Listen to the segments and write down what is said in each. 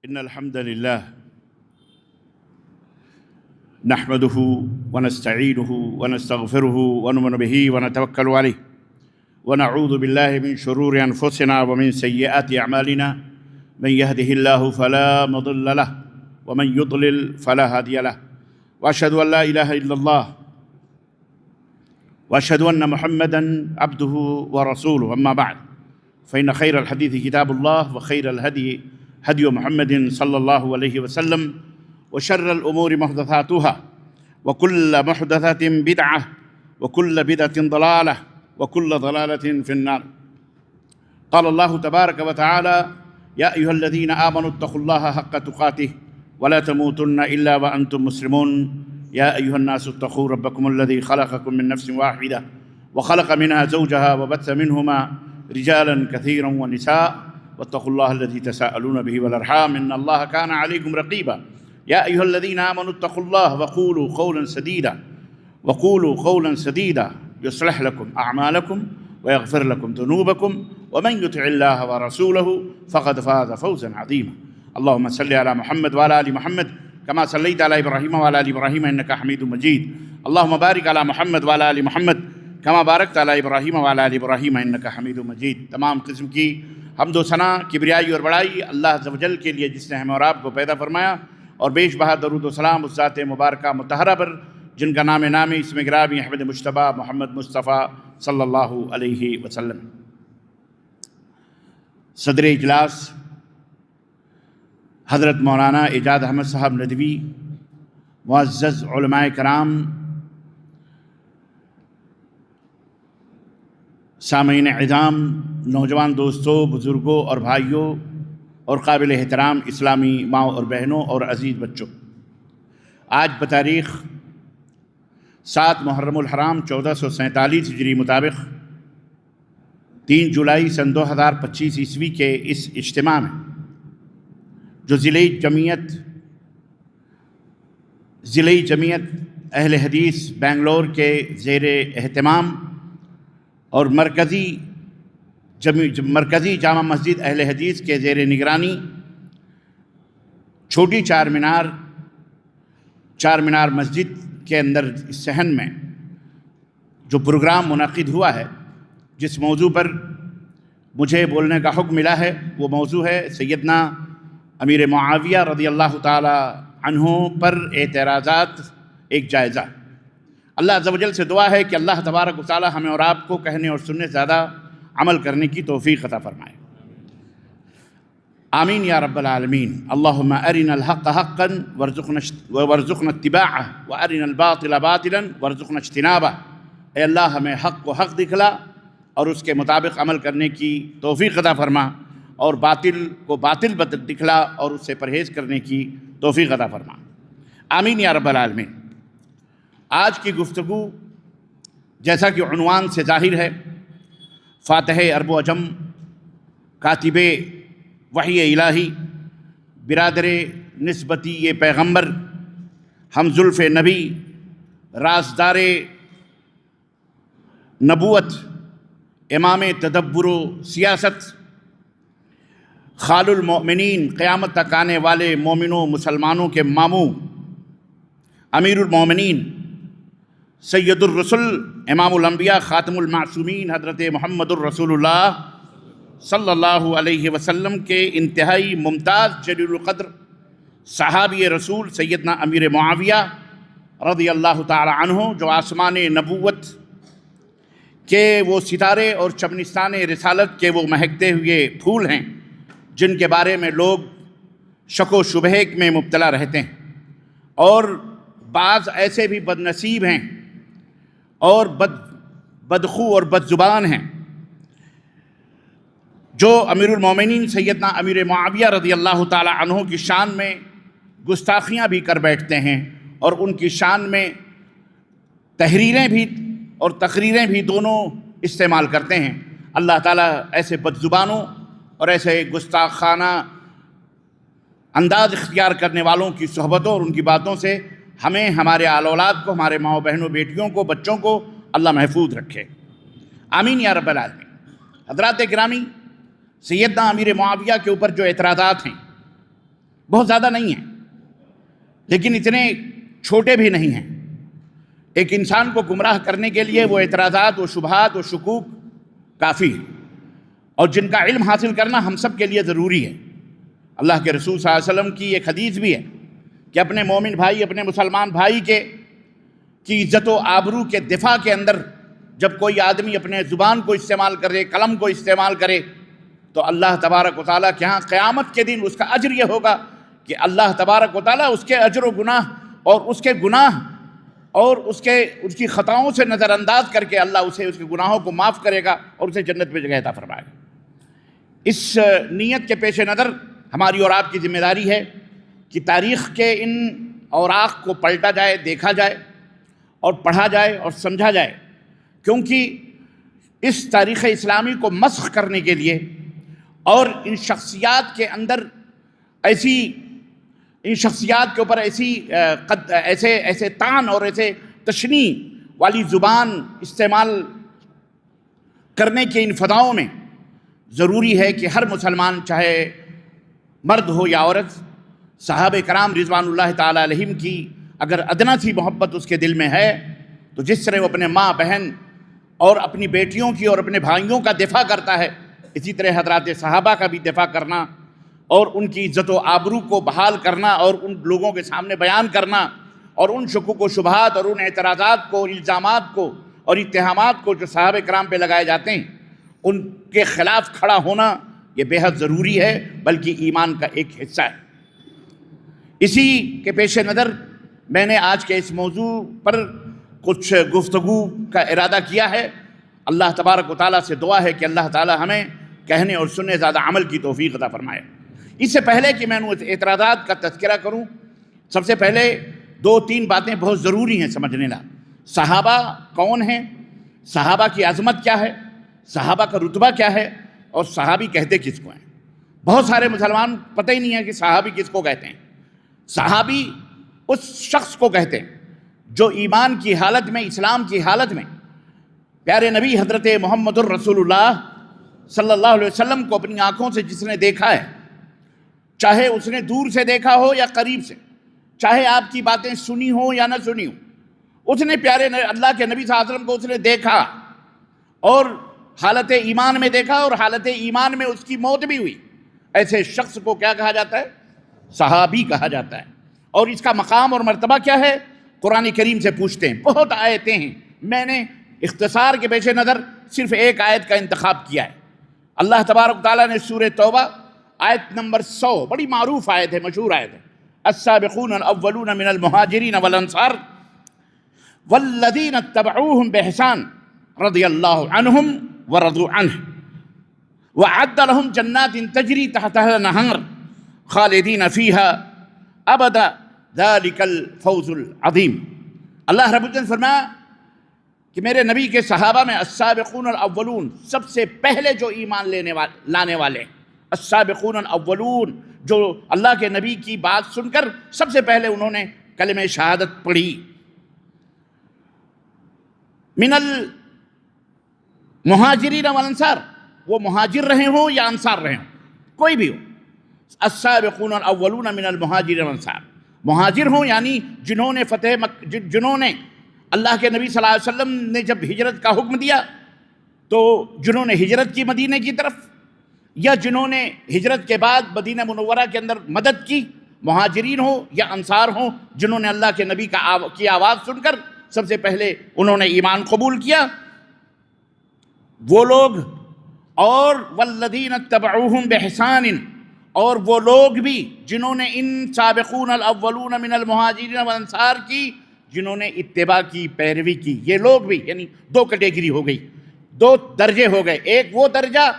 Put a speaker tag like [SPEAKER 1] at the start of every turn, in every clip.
[SPEAKER 1] إن الحمد لله نحمده ونستعينه ونستغفره ونؤمن به ونتوكل عليه ونعوذ بالله من شرور أنفسنا ومن سيئات أعمالنا من يهده الله فلا مضل له ومن يضلل فلا هادي له وأشهد أن لا إله إلا الله وأشهد أن محمدًا عبده ورسوله أما بعد فإن خير الحديث كتاب الله وخير الهدي هدي محمد صلى الله عليه وسلم وشر الأمور محدثاتها وكل محدثة بدعة وكل بدعة ضلالة وكل ضلالة في النار. قال الله تبارك وتعالى: يا أيها الذين آمنوا اتقوا الله حق تقاته ولا تموتن إلا وأنتم مسلمون. يا أيها الناس اتقوا ربكم الذي خلقكم من نفس واحدة وخلق منها زوجها وبث منهما رجالا كثيرا ونساء واتقوا الله الذي تساءلون به والأرحام إن الله كان عليكم رقيبا. يا أيها الذين آمنوا اتقوا الله وقولوا قولا سديدا يصلح لكم أعمالكم ويغفر لكم ذنوبكم ومن يطع الله ورسوله فقد فاز فوزا عظيما. اللهم صل على محمد وعلى آل محمد كما صليت على إبراهيم وعلى آل إبراهيم إنك حميد مجيد. اللهم بارك على محمد وعلى آل محمد كما باركت على إبراهيم وعلى آل إبراهيم إنك حميد مجيد. تمام قسم کی حمد و ثنا، کبریائی اور بڑائی اللہ عز و جل کے لیے جس نے ہمیں اور آپ کو پیدا فرمایا، اور بیش بہا درود و سلام اس ذات مبارکہ مطہرہ پر جن کا نام نامی اسم گرامی احمد مجتبیٰ محمد مصطفیٰ صلی اللہ علیہ وسلم. صدر اجلاس حضرت مولانا اعجاز احمد صاحب ندوی، معزز علماء کرام، سامعین اعظام، نوجوان دوستوں، بزرگوں اور بھائیوں اور قابل احترام اسلامی ماؤں اور بہنوں اور عزیز بچوں، آج بتاریخ 7 محرم الحرام 1447 ہجری مطابق 3 جولائی سن 2025 عیسوی کے اس اجتماع میں جو ضلعی جمعیت اہل حدیث بنگلور کے زیر اہتمام اور مرکزی جامع مسجد اہل حدیث کے زیر نگرانی چھوٹی چار مینار مسجد کے اندر اس صحن میں جو پروگرام منعقد ہوا ہے، جس موضوع پر مجھے بولنے کا حکم ملا ہے، وہ موضوع ہے سیدنا امیر معاویہ رضی اللہ تعالی عنہ پر اعتراضات ایک جائزہ. اللہ عز و جل سے دعا ہے کہ اللہ تبارک و تعالی ہمیں اور آپ کو کہنے اور سننے سے زیادہ عمل کرنے کی توفیق عطا فرمائے. آمین یا رب العالمین. اللہم ارنا الحق حقا وارزقنا اتباعہ وارنا الباطل باطلا وارزقنا اجتنابہ. اے اللہ ہمیں حق کو حق دکھلا اور اس کے مطابق عمل کرنے کی توفیق عطا فرما، اور باطل کو باطل دکھلا اور اس سے پرہیز کرنے کی توفیق عطا فرما. آمین یا رب العالمین. آج کی گفتگو جیسا کہ عنوان سے ظاہر ہے، فاتح عرب و عجم، کاتب وحی الہی، برادر نسبتی یہ پیغمبر، ہم زلف نبی، رازدار نبوت، امام تدبر و سیاست، خال المؤمنین، قیامت تک آنے والے مومنوں مسلمانوں کے ماموں، امیر المومنین، سید الرسل، امام الانبیاء، خاتم المعصومین، حضرت محمد الرسول اللہ صلی اللہ علیہ وسلم کے انتہائی ممتاز جلیل القدر صحابی رسول سیدنا امیر معاویہ رضی اللہ تعالی عنہ، جو آسمان نبوت کے وہ ستارے اور چمنستان رسالت کے وہ مہکتے ہوئے پھول ہیں جن کے بارے میں لوگ شک و شبہے میں مبتلا رہتے ہیں، اور بعض ایسے بھی بد نصیب ہیں اور بدخو اور بد زبان ہیں جو امیر المومنین سیدنا امیر معاویہ رضی اللہ تعالی عنہ کی شان میں گستاخیاں بھی کر بیٹھتے ہیں، اور ان کی شان میں تحریریں بھی اور تقریریں بھی دونوں استعمال کرتے ہیں. اللہ تعالیٰ ایسے بد زبانوں اور ایسے گستاخانہ انداز اختیار کرنے والوں کی صحبتوں اور ان کی باتوں سے ہمیں، ہمارے آل اولاد کو، ہمارے ماؤں بہنوں بیٹیوں کو، بچوں کو اللہ محفوظ رکھے. آمین یا رب العالمین. حضرات گرامی، سیدنا امیر معاویہ کے اوپر جو اعتراضات ہیں بہت زیادہ نہیں ہیں لیکن اتنے چھوٹے بھی نہیں ہیں۔ ایک انسان کو گمراہ کرنے کے لیے وہ اعتراضات و شبہات و شکوک کافی ہیں، اور جن کا علم حاصل کرنا ہم سب کے لیے ضروری ہے۔ اللہ کے رسول صلی اللہ علیہ وسلم کی ایک حدیث بھی ہے کہ اپنے مومن بھائی، اپنے مسلمان بھائی کی عزت و آبرو کے دفاع کے اندر جب کوئی آدمی اپنے زبان کو استعمال کرے، قلم کو استعمال کرے، تو اللہ تبارک و تعالیٰ کے ہاں قیامت کے دن اس کا اجر یہ ہوگا کہ اللہ تبارک و تعالیٰ اس کے اجر و گناہ اور اس کے گناہ اور اس کی خطاؤں سے نظر انداز کر کے اللہ اسے اس کے گناہوں کو معاف کرے گا اور اسے جنت میں جگہ عطا فرمائے گا۔ اس نیت کے پیش نظر ہماری اور آپ کی ذمہ داری ہے کہ تاریخ کے ان اوراق کو پلٹا جائے، دیکھا جائے اور پڑھا جائے اور سمجھا جائے، کیونکہ اس تاریخ اسلامی کو مسخ کرنے کے لیے اور ان شخصیات کے اندر ان شخصیات کے اوپر ایسے طعن اور ایسے تشنیع والی زبان استعمال کرنے کے ان فضاؤں میں ضروری ہے کہ ہر مسلمان، چاہے مرد ہو یا عورت، صحابہ کرام رضوان اللہ تعالیٰ علیہم کی اگر ادنا سی محبت اس کے دل میں ہے تو جس طرح وہ اپنے ماں بہن اور اپنی بیٹیوں کی اور اپنے بھائیوں کا دفاع کرتا ہے، اسی طرح حضرات صحابہ کا بھی دفاع کرنا اور ان کی عزت و آبرو کو بحال کرنا اور ان لوگوں کے سامنے بیان کرنا اور ان شکوک و شبہات اور ان اعتراضات کو، الزامات کو اور اتہامات کو جو صحابہ کرام پہ لگائے جاتے ہیں ان کے خلاف کھڑا ہونا یہ بے حد ضروری ہے، بلکہ ایمان کا ایک حصہ ہے۔ اسی کے پیش نظر میں نے آج کے اس موضوع پر کچھ گفتگو کا ارادہ کیا ہے۔ اللہ تبارک و تعالیٰ سے دعا ہے کہ اللہ تعالیٰ ہمیں کہنے اور سننے زیادہ عمل کی توفیق عطا فرمائے۔ اس سے پہلے کہ میں اعتراضات کا تذکرہ کروں، سب سے پہلے 2-3 باتیں بہت ضروری ہیں سمجھنے لا۔ صحابہ کون ہیں؟ صحابہ کی عظمت کیا ہے؟ صحابہ کا رتبہ کیا ہے؟ اور صحابی کہتے کس کو ہیں؟ بہت سارے مسلمان پتہ ہی نہیں ہے کہ صحابی کس کو کہتے ہیں۔ صحابی اس شخص کو کہتے ہیں جو ایمان کی حالت میں، اسلام کی حالت میں پیارے نبی حضرت محمد الرسول اللہ صلی اللہ علیہ وسلم کو اپنی آنکھوں سے جس نے دیکھا ہے، چاہے اس نے دور سے دیکھا ہو یا قریب سے، چاہے آپ کی باتیں سنی ہو یا نہ سنی ہو، اس نے پیارے اللہ کے نبی صلی اللہ علیہ وسلم کو اس نے دیکھا اور حالت ایمان میں دیکھا اور حالت ایمان میں اس کی موت بھی ہوئی، ایسے شخص کو کیا کہا جاتا ہے؟ صحابی کہا جاتا ہے۔ اور اس کا مقام اور مرتبہ کیا ہے؟ قرآن کریم سے پوچھتے ہیں۔ بہت آیتیں ہیں، میں نے اختصار کے پیش نظر صرف ایک آیت کا انتخاب کیا ہے۔ اللہ تبارک تعالیٰ نے سورہ توبہ آیت نمبر 100، بڑی معروف آیت ہے، مشہور آیت ہے، السابقون الاولون من المہاجرین والانصار والذین اتبعوہم بإحسان رضی اللہ عنہم ورضوا عنہ وأعد لهم جنات تجری تحتها الأنہار خالدین فیہا ابدا ذلک الفوز العظیم۔ اللہ رب العزت فرمایا کہ میرے نبی کے صحابہ میں السابقون الاولون، سب سے پہلے جو ایمان لانے والے، السابقون الاولون، جو اللہ کے نبی کی بات سن کر سب سے پہلے انہوں نے کلمہ شہادت پڑھی، من المہاجرین والانصار، وہ مہاجر رہے ہوں یا انصار رہے ہوں، کوئی بھی ہو، السابقون الاولون من المہاجرین والانصار، مہاجر ہوں یعنی جنہوں نے اللہ کے نبی صلی اللہ علیہ وسلم نے جب ہجرت کا حکم دیا تو جنہوں نے ہجرت کی مدینہ کی طرف، یا جنہوں نے ہجرت کے بعد مدینہ منورہ کے اندر مدد کی، مہاجرین ہوں یا انصار ہوں، جنہوں نے اللہ کے نبی کی آواز سن کر سب سے پہلے انہوں نے ایمان قبول کیا، وہ لوگ، اور والذین اتبعوہم بإحسان، اور وہ لوگ بھی جنہوں نے ان سابقون الاولون من المہاجرین والانصار کی، جنہوں نے اتباع کی، پیروی کی، یہ لوگ بھی، یعنی 2 کیٹیگری ہو گئی، 2 درجے ہو گئے۔ ایک وہ درجہ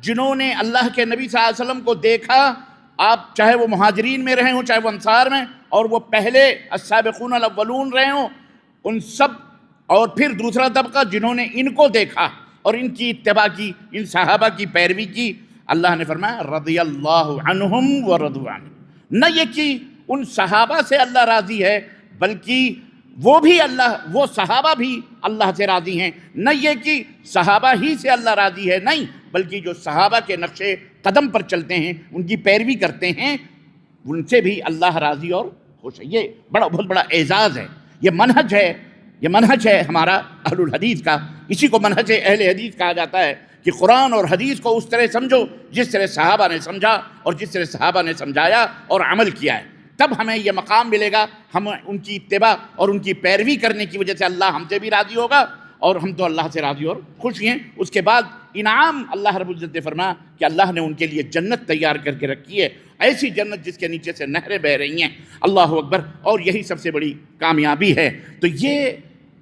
[SPEAKER 1] جنہوں نے اللہ کے نبی صلی اللہ علیہ وسلم کو دیکھا، آپ چاہے وہ مہاجرین میں رہے ہوں چاہے وہ انصار میں، اور وہ پہلے السابقون الاولون رہے ہوں، ان سب، اور پھر دوسرا طبقہ جنہوں نے ان کو دیکھا اور ان کی اتباع کی، ان صحابہ کی پیروی کی۔ اللہ نے فرمایا رضی اللہ عنہم ورضوا عنہ، نہ یہ کہ ان صحابہ سے اللہ راضی ہے، بلکہ وہ صحابہ بھی اللہ سے راضی ہیں، نہ یہ کہ صحابہ ہی سے اللہ راضی ہے، نہیں، بلکہ جو صحابہ کے نقش قدم پر چلتے ہیں، ان کی پیروی کرتے ہیں، ان سے بھی اللہ راضی اور خوش ہے۔ یہ بہت بڑا اعزاز ہے، یہ منہج ہے ہمارا اہل الحدیث کا۔ اسی کو منہج اہل حدیث کہا جاتا ہے کہ قرآن اور حدیث کو اس طرح سمجھو جس طرح صحابہ نے سمجھا اور جس طرح صحابہ نے سمجھایا اور عمل کیا ہے، تب ہمیں یہ مقام ملے گا۔ ہم ان کی اتباع اور ان کی پیروی کرنے کی وجہ سے اللہ ہم سے بھی راضی ہوگا اور ہم تو اللہ سے راضی اور خوش ہیں۔ اس کے بعد انعام اللہ رب العزت نے فرمایا کہ اللہ نے ان کے لیے جنت تیار کر کے رکھی ہے، ایسی جنت جس کے نیچے سے نہریں بہہ رہی ہیں۔ اللہ اکبر! اور یہی سب سے بڑی کامیابی ہے۔ تو یہ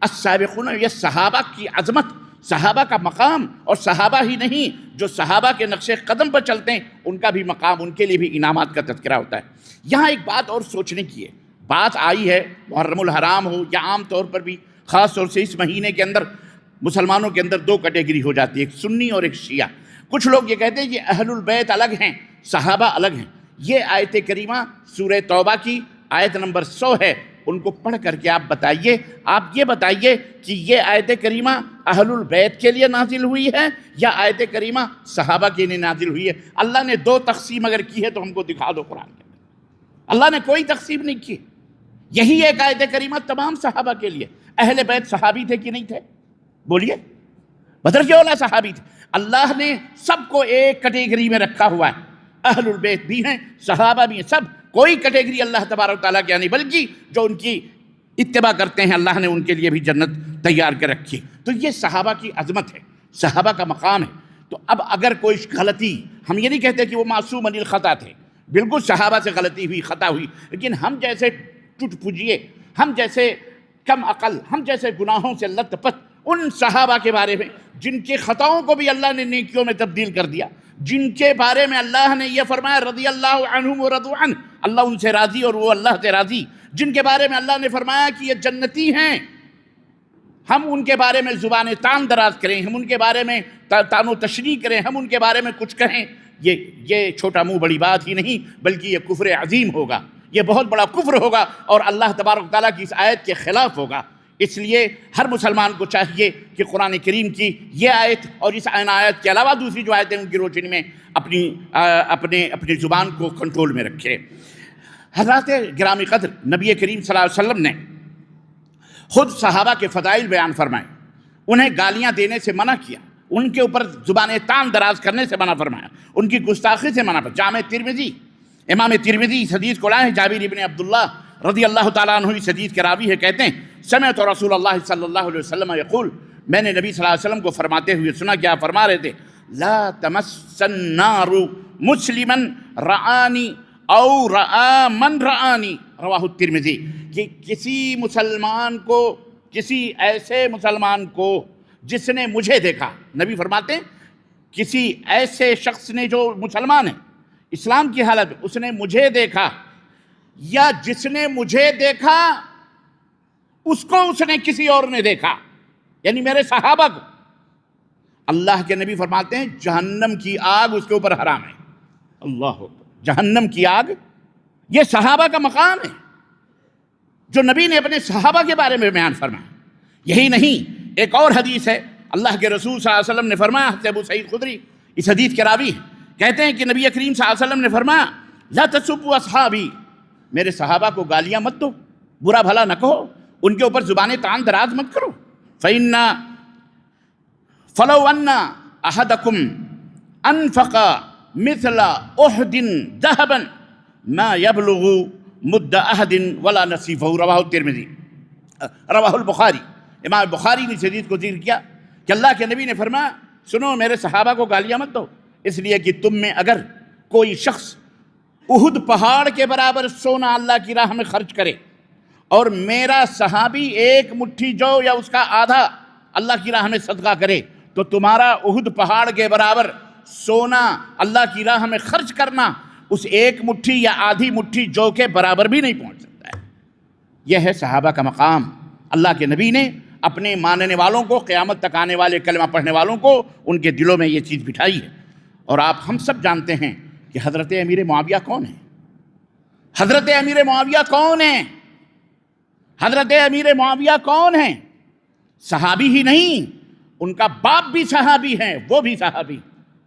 [SPEAKER 1] السابقون، یہ صحابہ کی عظمت، صحابہ کا مقام، اور صحابہ ہی نہیں جو صحابہ کے نقش قدم پر چلتے ہیں ان کا بھی مقام، ان کے لیے بھی انعامات کا تذکرہ ہوتا ہے۔ یہاں ایک بات اور سوچنے کی ہے، بات آئی ہے محرم الحرام ہو یا عام طور پر بھی، خاص طور سے اس مہینے کے اندر مسلمانوں کے اندر دو کیٹیگری ہو جاتی ہے، ایک سنی اور ایک شیعہ۔ کچھ لوگ یہ کہتے ہیں کہ اہل البیت الگ ہیں، صحابہ الگ ہیں۔ یہ آیت کریمہ سورہ توبہ کی آیت نمبر 100 ہے، ان کو پڑھ کر کے آپ یہ بتائیے کہ یہ آیت کریمہ اہل البیت کے لیے نازل ہوئی ہے یا آیت کریمہ صحابہ کے لیے نازل ہوئی ہے؟ اللہ نے دو تقسیم اگر کی ہے تو ہم کو دکھا دو قرآن کے اندر۔ اللہ نے کوئی تقسیم نہیں کی، یہی ایک آیت کریمہ تمام صحابہ کے لیے۔ اہل بیت صحابی تھے کہ نہیں تھے؟ بولیے، بدر کے اولا صحابی تھے۔ اللہ نے سب کو ایک کیٹیگری میں رکھا ہوا ہے، اہل البیت بھی ہیں، صحابہ بھی ہیں، سب کوئی کیٹیگری اللہ تبارک و تعالیٰ کیا نہیں، بلکہ جو ان کی اتباع کرتے ہیں اللہ نے ان کے لیے بھی جنت تیار کر رکھی۔ تو یہ صحابہ کی عظمت ہے، صحابہ کا مقام ہے۔ تو اب اگر کوئی غلطی، ہم یہ نہیں کہتے کہ وہ معصوم عن الخطا تھے، بالکل صحابہ سے غلطی ہوئی، خطا ہوئی، لیکن ہم جیسے ٹٹ پھجیے، ہم جیسے کم عقل، ہم جیسے گناہوں سے لت پت ان صحابہ کے بارے میں جن کے خطاؤں کو بھی اللہ نے نیکیوں میں تبدیل کر دیا، جن کے بارے میں اللہ نے یہ فرمایا رضی اللہ عنہم ورضوا عنہ، اللہ ان سے راضی اور وہ اللہ سے راضی، جن کے بارے میں اللہ نے فرمایا کہ یہ جنتی ہیں، ہم ان کے بارے میں زبان تان دراز کریں، ہم ان کے بارے میں تان و تشریح کریں، ہم ان کے بارے میں کچھ کہیں، یہ چھوٹا منہ بڑی بات ہی نہیں بلکہ یہ کفر عظیم ہوگا، یہ بہت بڑا کفر ہوگا اور اللہ تبارک و تعالیٰ کی اس آیت کے خلاف ہوگا۔ اس لیے ہر مسلمان کو چاہیے کہ قرآن کریم کی یہ آیت اور اس آیت کے علاوہ دوسری جو آیتیں ان کی روشنی میں اپنی زبان کو کنٹرول میں رکھے۔ حضرات گرامی قدر، نبی کریم صلی اللہ علیہ وسلم نے خود صحابہ کے فضائل بیان فرمائے، انہیں گالیاں دینے سے منع کیا، ان کے اوپر زبان تان دراز کرنے سے منع فرمایا، ان کی گستاخی سے منع فرمایا۔ جامع ترمذی، امام ترمذی اس حدیث کو لائے ہیں، جابر ابن عبداللہ رضی اللہ تعالیٰ عنہ اس حدیث کے راوی ہے، کہتے ہیں سمعت رسول اللہ صلی اللہ علیہ وسلم یقول، میں نے نبی صلی اللہ علیہ وسلم کو فرماتے ہوئے سنا، کیا فرما رہے تھے؟ لا تمس النار مسلما رآنی او رآ من رآنی، رواہ الترمذی، کہ کسی ایسے مسلمان کو جس نے مجھے دیکھا، نبی فرماتے ہیں کسی ایسے شخص نے جو مسلمان ہے اسلام کی حالت میں، اس نے مجھے دیکھا یا جس نے مجھے دیکھا اس کو اس نے کسی اور نے دیکھا، یعنی میرے صحابہ کو، اللہ کے نبی فرماتے ہیں جہنم کی آگ اس کے اوپر حرام ہے۔ اللہ اکبر! جہنم کی آگ، یہ صحابہ کا مقام ہے جو نبی نے اپنے صحابہ کے بارے میں بیان فرمایا۔ یہی نہیں، ایک اور حدیث ہے، اللہ کے رسول صلی اللہ علیہ وسلم نے فرمایا، حضرت ابو سعید خدری اس حدیث کے راوی کہتے ہیں کہ نبی کریم صلی اللہ علیہ وسلم نے فرمایا لا تسبوا اصحابی، میرے صحابہ کو گالیاں مت دو، برا بھلا نہ کہو، ان کے اوپر زبانیں تان دراز مت کرو۔ فلو ان احدکم انفق مثل احد ذهبا ما يبلغ مد احد ولا نصیفہ، رواہ الترمذی، رواہ البخاری، امام بخاری نے اس حدیث کو ذکر کیا کہ اللہ کے نبی نے فرمایا سنو میرے صحابہ کو گالیاں مت دو، اس لیے کہ تم میں اگر کوئی شخص احد پہاڑ کے برابر سونا اللہ کی راہ میں خرچ کرے اور میرا صحابی ایک مٹھی جو یا اس کا آدھا اللہ کی راہ میں صدقہ کرے تو تمہارا احد پہاڑ کے برابر سونا اللہ کی راہ میں خرچ کرنا اس ایک مٹھی یا آدھی مٹھی جو کے برابر بھی نہیں پہنچ سکتا ہے۔ یہ ہے صحابہ کا مقام۔ اللہ کے نبی نے اپنے ماننے والوں کو، قیامت تک آنے والے کلمہ پڑھنے والوں کو، ان کے دلوں میں یہ چیز بٹھائی ہے۔ اور ہم سب جانتے ہیں کہ حضرت امیر معاویہ کون ہیں؟ حضرت امیر معاویہ کون ہیں؟ حضرت امیر معاویہ کون ہیں؟ صحابی ہی نہیں، ان کا باپ بھی صحابی ہیں، وہ بھی صحابی،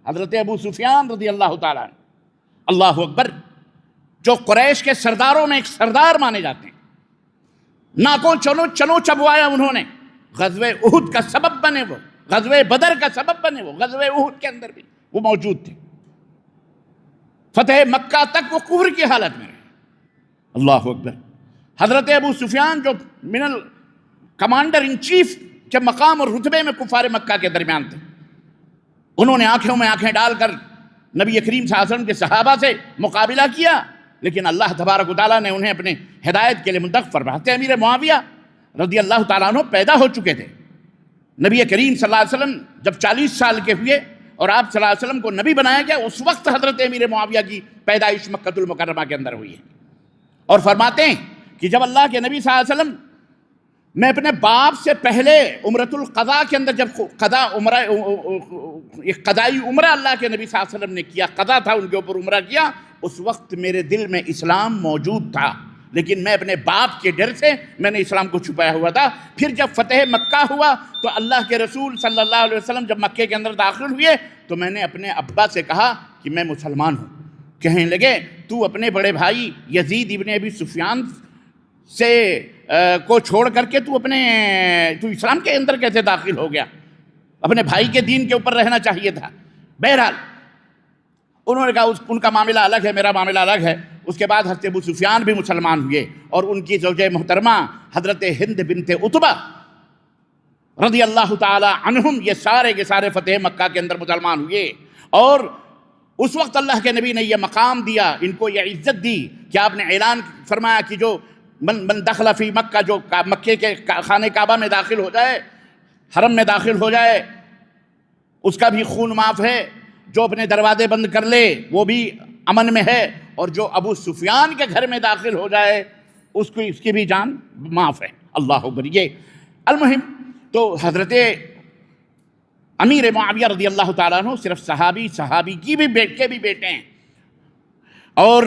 [SPEAKER 1] حضرت ابو سفیان رضی اللہ تعالیٰ عنہ۔ اللہ اکبر! جو قریش کے سرداروں میں ایک سردار مانے جاتے ہیں، ناکوں چنو چبوایا انہوں نے، غزوہ احد کا سبب بنے وہ، غزوہ بدر کا سبب بنے وہ، غزوہ احد کے اندر بھی وہ موجود تھے، فتح مکہ تک وہ کفر کی حالت میں رہے۔ اللہ اکبر۔ حضرت ابو سفیان جو کمانڈر ان چیف کے مقام اور رتبے میں کفار مکہ کے درمیان تھے، انہوں نے آنکھوں میں آنکھیں ڈال کر نبی کریم صلی اللہ علیہ وسلم کے صحابہ سے مقابلہ کیا، لیکن اللہ تبارک و تعالیٰ نے انہیں اپنے ہدایت کے لیے منتخب فرمایا۔ امیر معاویہ رضی اللہ تعالیٰ عنہ پیدا ہو چکے تھے۔ نبی کریم صلی اللہ علیہ وسلم جب 40 سال کے ہوئے اور آپ صلی اللہ علیہ وسلم کو نبی بنایا گیا، اس وقت حضرت امیر معاویہ کی پیدائش مکہ المکرمہ کے اندر ہوئی ہے۔ اور فرماتے ہیں کہ جب اللہ کے نبی صلی اللہ علیہ وسلم، میں اپنے باپ سے پہلے عمرۃ القضاء کے اندر جب ایک قضائی عمرہ اللہ کے نبی صلی اللہ علیہ وسلم نے کیا، قضا تھا ان کے اوپر عمرہ کیا، اس وقت میرے دل میں اسلام موجود تھا، لیکن میں اپنے باپ کے ڈر سے میں نے اسلام کو چھپایا ہوا تھا۔ پھر جب فتح مکہ ہوا تو اللہ کے رسول صلی اللہ علیہ وسلم جب مکے کے اندر داخل ہوئے تو میں نے اپنے ابا سے کہا کہ میں مسلمان ہوں۔ کہنے لگے تو اپنے بڑے بھائی یزید ابن ابی سفیان سے کو چھوڑ کر کے تو اسلام کے اندر کیسے داخل ہو گیا؟ اپنے بھائی کے دین کے اوپر رہنا چاہیے تھا۔ بہرحال انہوں نے کہا ان کا معاملہ الگ ہے، میرا معاملہ الگ ہے۔ اس کے بعد حضرت ابو سفیان بھی مسلمان ہوئے اور ان کی زوجہ محترمہ حضرت ہند بنت عتبہ رضی اللہ تعالی عنہم، یہ سارے کے سارے فتح مکہ کے اندر مسلمان ہوئے۔ اور اس وقت اللہ کے نبی نے یہ مقام دیا، ان کو یہ عزت دی کہ آپ نے اعلان فرمایا کہ جو من دخل فی مکہ، جو مکے کے خانہ کعبہ میں داخل ہو جائے، حرم میں داخل ہو جائے، اس کا بھی خون معاف ہے، جو اپنے دروازے بند کر لے وہ بھی امن میں ہے، اور جو ابو سفیان کے گھر میں داخل ہو جائے اس کی بھی جان معاف ہے۔ اللہ اکبر۔ یہ المہم تو حضرت امیر معاویہ رضی اللہ تعالیٰ عنہ صرف صحابی کی بھی بیٹے ہیں، اور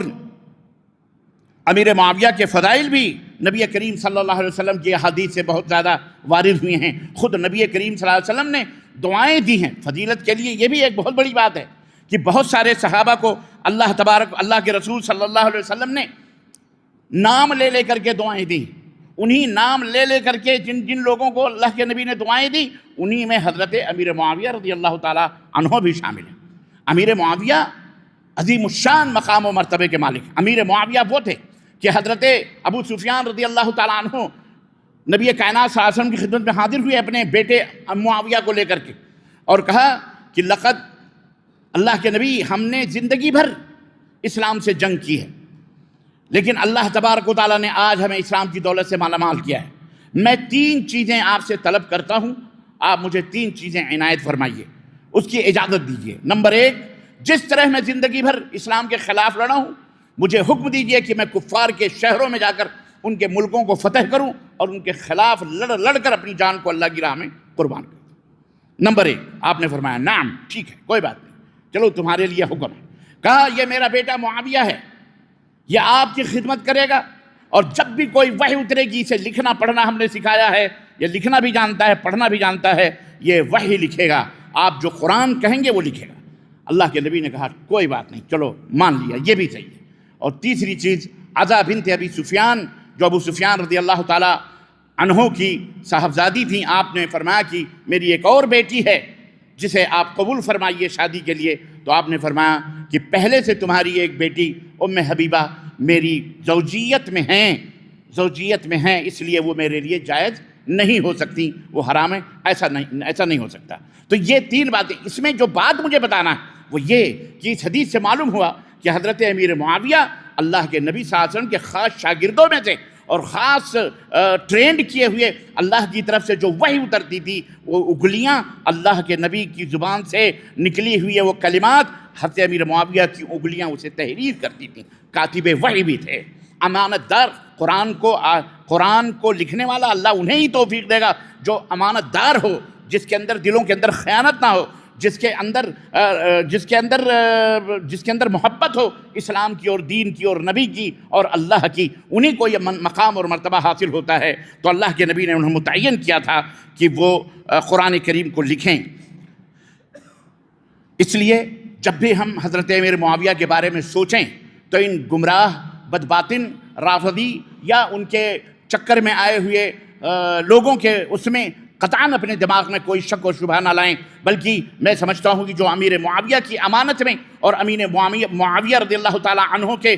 [SPEAKER 1] امیر معاویہ کے فضائل بھی نبی کریم صلی اللہ علیہ وسلم کی احادیث سے بہت زیادہ وارد ہوئے ہیں۔ خود نبی کریم صلی اللہ علیہ وسلم نے دعائیں دی ہیں فضیلت کے لیے۔ یہ بھی ایک بہت بڑی بات ہے کہ بہت سارے صحابہ کو اللہ کے رسول صلی اللہ علیہ وسلم نے نام لے کر کے دعائیں دی۔ انہی نام لے کر کے جن لوگوں کو اللہ کے نبی نے دعائیں دی، انہی میں حضرت امیر معاویہ رضی اللہ تعالیٰ عنہ بھی شامل ہیں۔ امیر معاویہ عظیم الشان مقام و مرتبے کے مالک۔ امیر معاویہ وہ تھے کہ حضرت ابو سفیان رضی اللہ تعالیٰ عنہ نبی کائنات صلی اللہ علیہ وسلم کی خدمت میں حاضر ہوئے اپنے بیٹے معاویہ کو لے کر کے، اور کہا کہ لقد، اللہ کے نبی، ہم نے زندگی بھر اسلام سے جنگ کی ہے، لیکن اللہ تبارک و تعالیٰ نے آج ہمیں اسلام کی دولت سے مالا مال کیا ہے۔ میں 3 چیزیں آپ سے طلب کرتا ہوں، آپ مجھے 3 چیزیں عنایت فرمائیے، اس کی اجازت دیجیے۔ نمبر 1، جس طرح میں زندگی بھر اسلام کے خلاف لڑا ہوں، مجھے حکم دیجیے کہ میں کفار کے شہروں میں جا کر ان کے ملکوں کو فتح کروں اور ان کے خلاف لڑ کر اپنی جان کو اللہ کی راہ میں قربان کروں۔ نمبر 1، آپ نے فرمایا نعم، ٹھیک ہے، کوئی بات نہیں، چلو تمہارے لیے حکم ہے۔ کہا یہ میرا بیٹا معاویہ ہے، یہ آپ کی خدمت کرے گا، اور جب بھی کوئی وحی اترے گی، اسے لکھنا پڑھنا ہم نے سکھایا ہے، یہ لکھنا بھی جانتا ہے پڑھنا بھی جانتا ہے، یہ وحی لکھے گا، آپ جو قرآن کہیں گے وہ لکھے گا۔ اللہ کے نبی نے کہا کوئی بات نہیں، چلو مان لیا، یہ بھی صحیح ہے۔ اور تیسری چیز، عزا بنت ابی سفیان، جو ابو سفیان رضی اللہ تعالیٰ عنہ کی صاحبزادی تھیں، آپ نے فرمایا کہ میری ایک اور بیٹی ہے جسے آپ قبول فرمائیے شادی کے لیے۔ تو آپ نے فرمایا کہ پہلے سے تمہاری ایک بیٹی ام حبیبہ میری زوجیت میں ہیں، اس لیے وہ میرے لیے جائز نہیں ہو سکتی، وہ حرام ہے، ایسا نہیں ہو سکتا۔ تو یہ 3 باتیں، اس میں جو بات مجھے بتانا ہے وہ یہ کہ اس حدیث سے معلوم ہوا کہ حضرت امیر معاویہ اللہ کے نبی صلی اللہ علیہ وسلم کے خاص شاگردوں میں تھے، اور خاص ٹرینڈ کیے ہوئے اللہ کی طرف سے جو وحی اترتی تھی، وہ اگلیاں اللہ کے نبی کی زبان سے نکلی ہوئی وہ کلمات، حضرت امیر معاویہ کی اگلیاں اسے تحریر کرتی تھیں۔ کاتب وحی بھی تھے، امانت دار۔ قرآن کو لکھنے والا اللہ انہیں ہی توفیق دے گا جو امانت دار ہو، جس کے اندر دلوں کے اندر خیانت نہ ہو، جس کے اندر محبت ہو اسلام کی اور دین کی اور نبی کی اور اللہ کی، انہی کو یہ مقام اور مرتبہ حاصل ہوتا ہے۔ تو اللہ کے نبی نے انہیں متعین کیا تھا کہ وہ قرآن کریم کو لکھیں۔ اس لیے جب بھی ہم حضرت امیر معاویہ کے بارے میں سوچیں تو ان گمراہ بدباطن رافضی یا ان کے چکر میں آئے ہوئے لوگوں کے اس میں قطعاً اپنے دماغ میں کوئی شک و شبہ نہ لائیں، بلکہ میں سمجھتا ہوں کہ جو امیر معاویہ کی امانت میں اور امیر معاویہ رضی اللہ تعالیٰ عنہ کے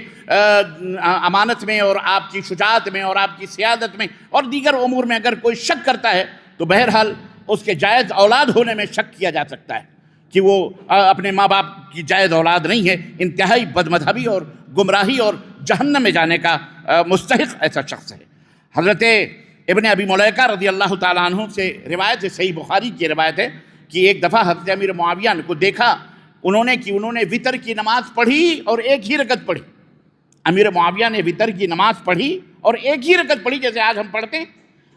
[SPEAKER 1] امانت میں اور آپ کی شجاعت میں اور آپ کی سیادت میں اور دیگر امور میں اگر کوئی شک کرتا ہے تو بہرحال اس کے جائز اولاد ہونے میں شک کیا جا سکتا ہے کہ وہ اپنے ماں باپ کی جائز اولاد نہیں ہے، انتہائی بدمذہبی اور گمراہی اور جہنم میں جانے کا مستحق ایسا شخص ہے۔ حضرت ابن ابی ملیکہ رضی اللہ تعالیٰ عنہ سے روایت ہے، صحیح بخاری کی روایت ہے کہ ایک دفعہ حضرت امیر معاویہ کو دیکھا انہوں نے وطر کی نماز پڑھی اور ایک ہی رکعت پڑھی۔ امیر معاویہ نے وطر کی نماز پڑھی اور ایک ہی رکعت پڑھی جیسے آج ہم پڑھتے ہیں۔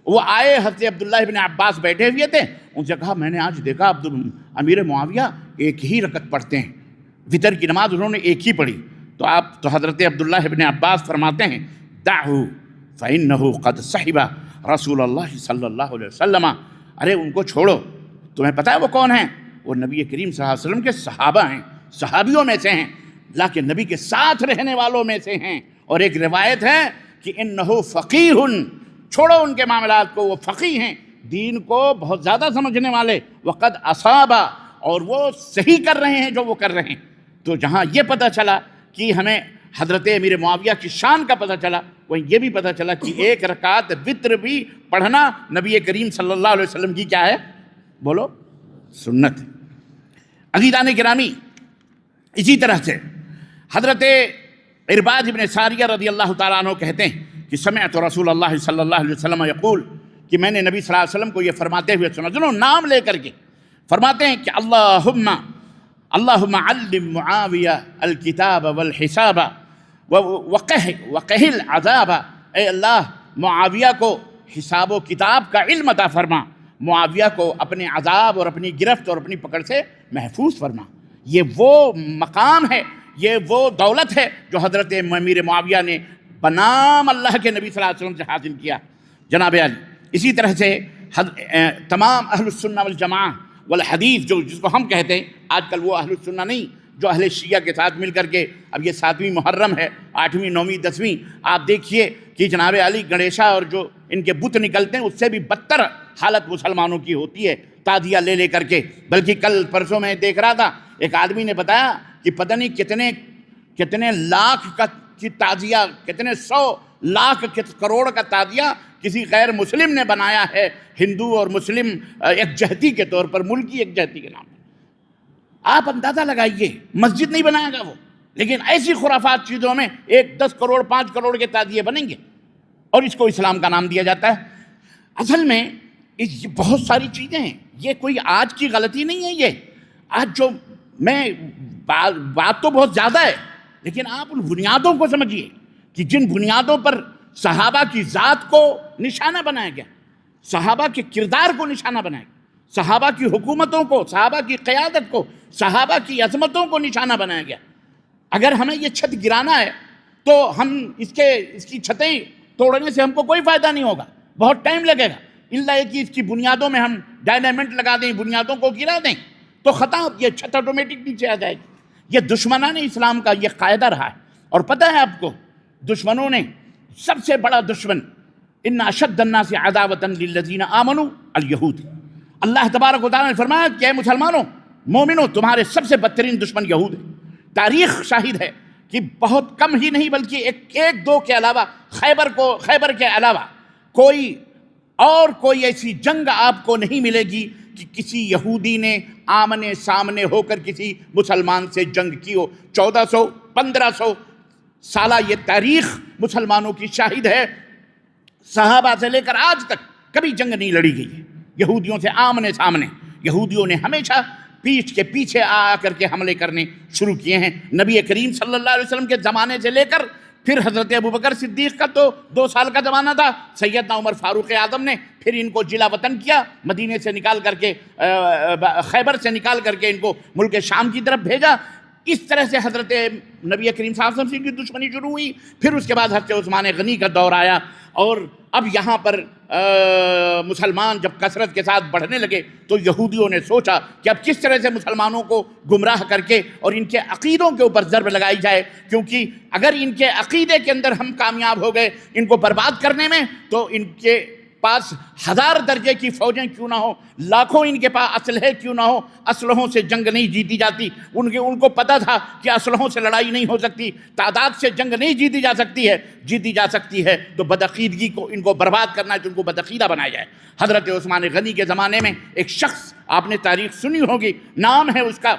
[SPEAKER 1] وہ آئے، حضرت عبداللہ ابن عباس بیٹھے ہوئے تھے، ان سے کہا میں نے آج دیکھا امیر معاویہ ایک ہی رکعت پڑھتے ہیں، وطر کی نماز انہوں نے ایک ہی پڑھی۔ تو حضرت عبداللہ ابن عباس فرماتے ہیں دعہو فإنہ قد صحب رسول اللہ صلی اللہ علیہ وسلم، ارے ان کو چھوڑو، تمہیں پتہ ہے وہ کون ہیں؟ وہ نبی کریم صلی اللہ علیہ وسلم کے صحابہ ہیں، صحابیوں میں سے ہیں، اللہ کے نبی کے ساتھ رہنے والوں میں سے ہیں۔ اور ایک روایت ہے کہ انہ فقیہ، چھوڑو ان کے معاملات کو، وہ فقیہ ہیں، دین کو بہت زیادہ سمجھنے والے، وقد اصابا، اور وہ صحیح کر رہے ہیں جو وہ کر رہے ہیں۔ تو جہاں یہ پتہ چلا کہ ہمیں حضرت امیر معاویہ کی شان کا پتہ چلا، وہیں یہ بھی پتہ چلا کہ ایک رکعت وطر بھی پڑھنا نبی کریم صلی اللہ علیہ وسلم کی کیا ہے؟ بولو، سنت۔ عزیزان گرامی، اسی طرح سے حضرت ارباض ابن ساریہ رضی اللہ تعالیٰ عنہ کہتے ہیں کہ سمعت رسول اللہ صلی اللہ علیہ وسلم یقول، کہ میں نے نبی صلی اللہ علیہ وسلم کو یہ فرماتے ہوئے سنا، جنہوں نام لے کر کے فرماتے ہیں کہ اللہم علم معاویہ الکتاب والحساب وقہ العذاب، اے اللہ معاویہ کو حساب و کتاب کا علم عطا فرما، معاویہ کو اپنے عذاب اور اپنی گرفت اور اپنی پکڑ سے محفوظ فرما۔ یہ وہ مقام ہے، یہ وہ دولت ہے جو حضرت امیر معاویہ نے بنام اللہ کے نبی صلی اللہ علیہ وسلم سے حاصل کیا، جناب علی۔ اسی طرح سے تمام اہل السنہ والجماعہ والحدیث جس کو ہم کہتے ہیں، آج کل وہ اہل السنہ نہیں جو اہل شیعہ کے ساتھ مل کر کے، اب یہ 7ویں محرم ہے، 8ویں 9ویں 10ویں، آپ دیکھیے کہ جناب علی گنیشا اور جو ان کے بت نکلتے ہیں اس سے بھی بدتر حالت مسلمانوں کی ہوتی ہے تعزیہ لے لے کر کے۔ بلکہ کل پرسوں میں دیکھ رہا تھا، ایک آدمی نے بتایا کہ پتہ نہیں کتنے لاکھ کا کی تعزیہ، کتنے 100 لاکھ کروڑ کا تعزیہ کسی غیر مسلم نے بنایا ہے، ہندو اور مسلم یکجہتی کے طور پر، ملکی یکجہتی کے نام پر۔ آپ اندازہ لگائیے، مسجد نہیں بنائے گا وہ، لیکن ایسی خرافات چیزوں میں 10 کروڑ 5 کروڑ کے تعزیے بنیں گے، اور اس کو اسلام کا نام دیا جاتا ہے۔ اصل میں بہت ساری چیزیں ہیں، یہ کوئی آج کی غلطی نہیں ہے، یہ آج جو میں بات تو بہت زیادہ ہے، لیکن آپ ان بنیادوں کو سمجھیے کہ جن بنیادوں پر صحابہ کی ذات کو نشانہ بنایا گیا، صحابہ کے کردار کو نشانہ بنایا گیا، صحابہ کی حکومتوں کو، صحابہ کی قیادت کو، صحابہ کی عظمتوں کو نشانہ بنایا گیا۔ اگر ہمیں یہ چھت گرانا ہے تو ہم اس کی چھتیں توڑنے سے ہم کو کوئی فائدہ نہیں ہوگا، بہت ٹائم لگے گا، الا یہ کہ اس کی بنیادوں میں ہم ڈائنامٹ لگا دیں، بنیادوں کو گرا دیں تو خطاب، یہ چھت آٹومیٹک نیچے آ جائے گی۔ یہ دشمنان اسلام کا یہ قاعدہ رہا ہے۔ اور پتہ ہے آپ کو، دشمنوں نے سب سے بڑا دشمن، ان اشد الناس عداوۃ للذین آمنوا الیہود، اللہ تبارک و تعالیٰ نے فرمایا کہ اے مسلمانوں، مومنوں، تمہارے سب سے بدترین دشمن یہود ہیں۔ تاریخ شاہد ہے کہ بہت کم ہی نہیں بلکہ ایک دو کے علاوہ، خیبر کے علاوہ کوئی ایسی جنگ آپ کو نہیں ملے گی کہ کسی یہودی نے آمنے سامنے ہو کر کسی مسلمان سے جنگ کی ہو۔ 1400-1500 سالہ یہ تاریخ مسلمانوں کی شاہد ہے، صحابہ سے لے کر آج تک کبھی جنگ نہیں لڑی گئی ہے یہودیوں سے آمنے سامنے۔ یہودیوں نے ہمیشہ پیٹھ کے پیچھے آ کر کے حملے کرنے شروع کیے ہیں۔ نبی کریم صلی اللہ علیہ وسلم کے زمانے سے لے کر پھر حضرت ابوبکر صدیق کا تو 2 سال کا زمانہ تھا، سیدنا عمر فاروق اعظم نے پھر ان کو جلا وطن کیا، مدینے سے نکال کر کے، خیبر سے نکال کر کے ان کو ملک شام کی طرف بھیجا۔ اس طرح سے حضرت نبی کریم صلی اللہ علیہ وسلم سے کی دشمنی شروع ہوئی. پھر اس کے بعد حضرت عثمان غنی کا دور آیا، اور اب یہاں پر مسلمان جب کثرت کے ساتھ بڑھنے لگے تو یہودیوں نے سوچا کہ اب کس طرح سے مسلمانوں کو گمراہ کر کے اور ان کے عقیدوں کے اوپر ضرب لگائی جائے، کیونکہ اگر ان کے عقیدے کے اندر ہم کامیاب ہو گئے ان کو برباد کرنے میں، تو ان کے پاس 1000 درجے کی فوجیں کیوں نہ ہو، لاکھوں ان کے پاس اسلحے کیوں نہ ہو، اسلحوں سے جنگ نہیں جیتی جاتی. ان کو پتہ تھا کہ اسلحوں سے لڑائی نہیں ہو سکتی، تعداد سے جنگ نہیں جیتی جا سکتی ہے تو بدعقیدگی کو ان کو برباد کرنا ہے، تو ان کو بدعقیدہ بنایا جائے. حضرت عثمان غنی کے زمانے میں ایک شخص، آپ نے تاریخ سنی ہوگی، نام ہے اس کا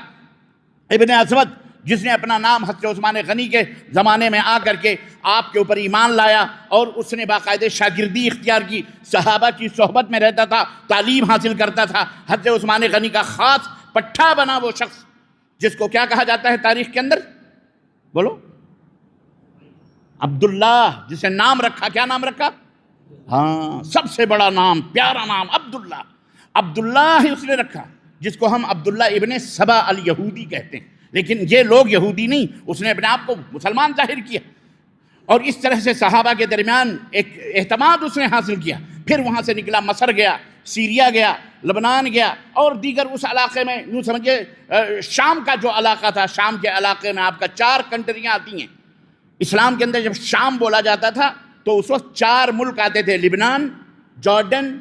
[SPEAKER 1] ابن اسود، جس نے اپنا نام حضرت عثمان غنی کے زمانے میں آ کر کے آپ کے اوپر ایمان لایا، اور اس نے باقاعدہ شاگردی اختیار کی، صحابہ کی صحبت میں رہتا تھا، تعلیم حاصل کرتا تھا. حضرت عثمان غنی کا خاص پٹھا بنا وہ شخص، جس کو کیا کہا جاتا ہے تاریخ کے اندر؟ بولو. عبداللہ، جسے نام رکھا، کیا نام رکھا؟ ہاں، سب سے بڑا نام، پیارا نام، عبداللہ. عبداللہ ہی اس نے رکھا، جس کو ہم عبداللہ ابن سبا الیہودی کہتے ہیں. لیکن یہ لوگ یہودی نہیں، اس نے اپنے آپ کو مسلمان ظاہر کیا، اور اس طرح سے صحابہ کے درمیان ایک اعتماد اس نے حاصل کیا. پھر وہاں سے نکلا، مصر گیا، سیریا گیا، لبنان گیا، اور دیگر اس علاقے میں، یوں سمجھے شام کا جو علاقہ تھا، شام کے علاقے میں آپ کا 4 کنٹریاں آتی ہیں. اسلام کے اندر جب شام بولا جاتا تھا تو اس وقت 4 ملک آتے تھے، لبنان، جارڈن،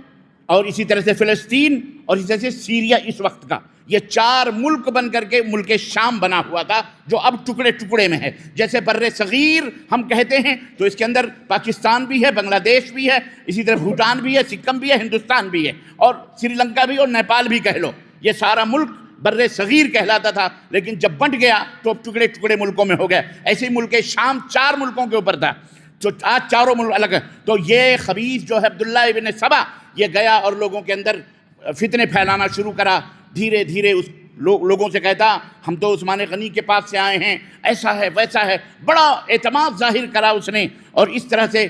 [SPEAKER 1] اور اسی طرح سے فلسطین، اور اسی طرح سے سیریا. اس وقت کا یہ 4 ملک بن کر کے ملک شام بنا ہوا تھا، جو اب ٹکڑے ٹکڑے میں ہے. جیسے بر صغیر ہم کہتے ہیں تو اس کے اندر پاکستان بھی ہے، بنگلہ دیش بھی ہے، اسی طرح بھوٹان بھی ہے، سکم بھی ہے، ہندوستان بھی ہے، اور سری لنکا بھی، اور نیپال بھی کہہ لو. یہ سارا ملک بر صغیر کہلاتا تھا، لیکن جب بنٹ گیا تو اب ٹکڑے ٹکڑے ملکوں میں ہو گیا. ایسے ہی ملک شام 4 ملکوں کے اوپر تھا، تو آج چاروں ملک الگ ہے. تو یہ خبیث جو ہے عبداللہ ابن سبا، یہ گیا اور لوگوں کے اندر فتنے پھیلانا شروع کرا. دھیرے دھیرے اس لوگوں سے کہتا ہم تو عثمان غنی کے پاس سے آئے ہیں، ایسا ہے ویسا ہے. بڑا اعتماد ظاہر کرا اس نے، اور اس طرح سے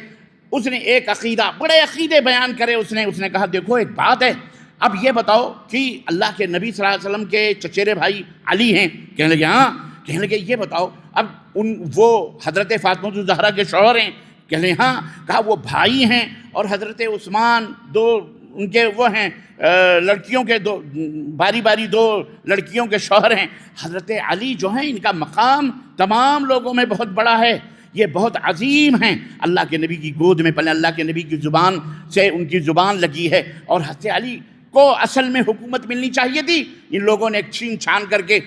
[SPEAKER 1] اس نے ایک عقیدہ، بڑے عقیدے بیان کرے. اس نے کہا دیکھو ایک بات ہے، اب یہ بتاؤ کہ اللہ کے نبی صلی اللہ علیہ وسلم کے چچیرے بھائی علی ہیں؟ کہنے لگے ہاں. کہنے لگے یہ بتاؤ اب وہ حضرت فاطمہ الزہرا کے شوہر ہیں؟ کہنے لگے ہاں. کہا وہ بھائی ہیں، اور حضرت عثمان ان کے وہ ہیں لڑکیوں کے باری 2 لڑکیوں کے شوہر ہیں. حضرت علی جو ہیں ان کا مقام تمام لوگوں میں بہت بڑا ہے، یہ بہت عظیم ہیں، اللہ کے نبی کی گود میں پلے، اللہ کے نبی کی زبان سے ان کی زبان لگی ہے، اور حضرت علی کو اصل میں حکومت ملنی چاہیے تھی. ان لوگوں نے چھین چھان کر کے،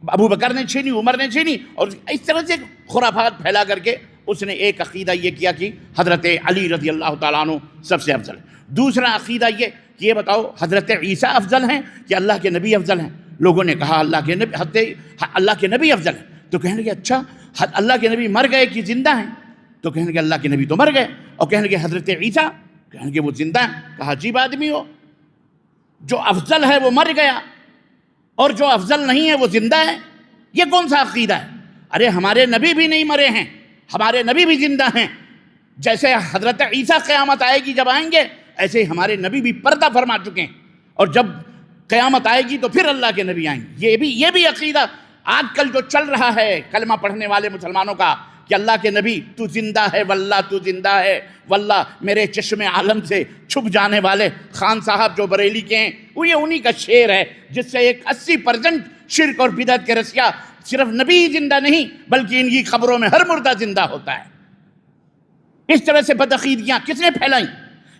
[SPEAKER 1] ابو بکر نے چھینی، عمر نے چھینی، اور اس طرح سے خرافات پھیلا کر کے اس نے ایک عقیدہ یہ کیا کہ حضرت علی رضی اللہ تعالیٰ عنہ سب سے افضل ہے. دوسرا عقیدہ یہ کہ یہ بتاؤ حضرت عیسیٰ افضل ہیں کہ اللہ کے نبی افضل ہیں؟ لوگوں نے کہا اللہ کے نبی افضل ہیں. تو کہنے لگے اچھا اللہ کے نبی مر گئے کہ زندہ ہیں؟ تو کہنے لگے اللہ کے نبی تو مر گئے. اور کہنے لگے حضرت عیسیٰ؟ کہنے لگے وہ زندہ ہیں. کہا عجیب آدمی ہو، جو افضل ہے وہ مر گیا اور جو افضل نہیں ہے وہ زندہ ہے، یہ کون سا عقیدہ ہے؟ ارے ہمارے نبی بھی نہیں مرے ہیں، ہمارے نبی بھی زندہ ہیں. جیسے حضرت عیسیٰ قیامت آئے گی جب آئیں گے، ایسے ہی ہمارے نبی بھی پردہ فرما چکے ہیں، اور جب قیامت آئے گی تو پھر اللہ کے نبی آئیں گے. یہ بھی عقیدہ آج کل جو چل رہا ہے کلمہ پڑھنے والے مسلمانوں کا، کہ اللہ کے نبی تو زندہ ہے، واللہ تو زندہ ہے، واللہ میرے چشم عالم سے چھپ جانے والے خان صاحب جو بریلی کے ہیں، وہ یہ انہی کا شعر ہے جس سے ایک 80% شرک اور بدعت کے رسیا. صرف نبی زندہ نہیں بلکہ ان کی خبروں میں ہر مردہ زندہ ہوتا ہے. اس طرح سے بدعقیدیاں کس نے پھیلائیں؟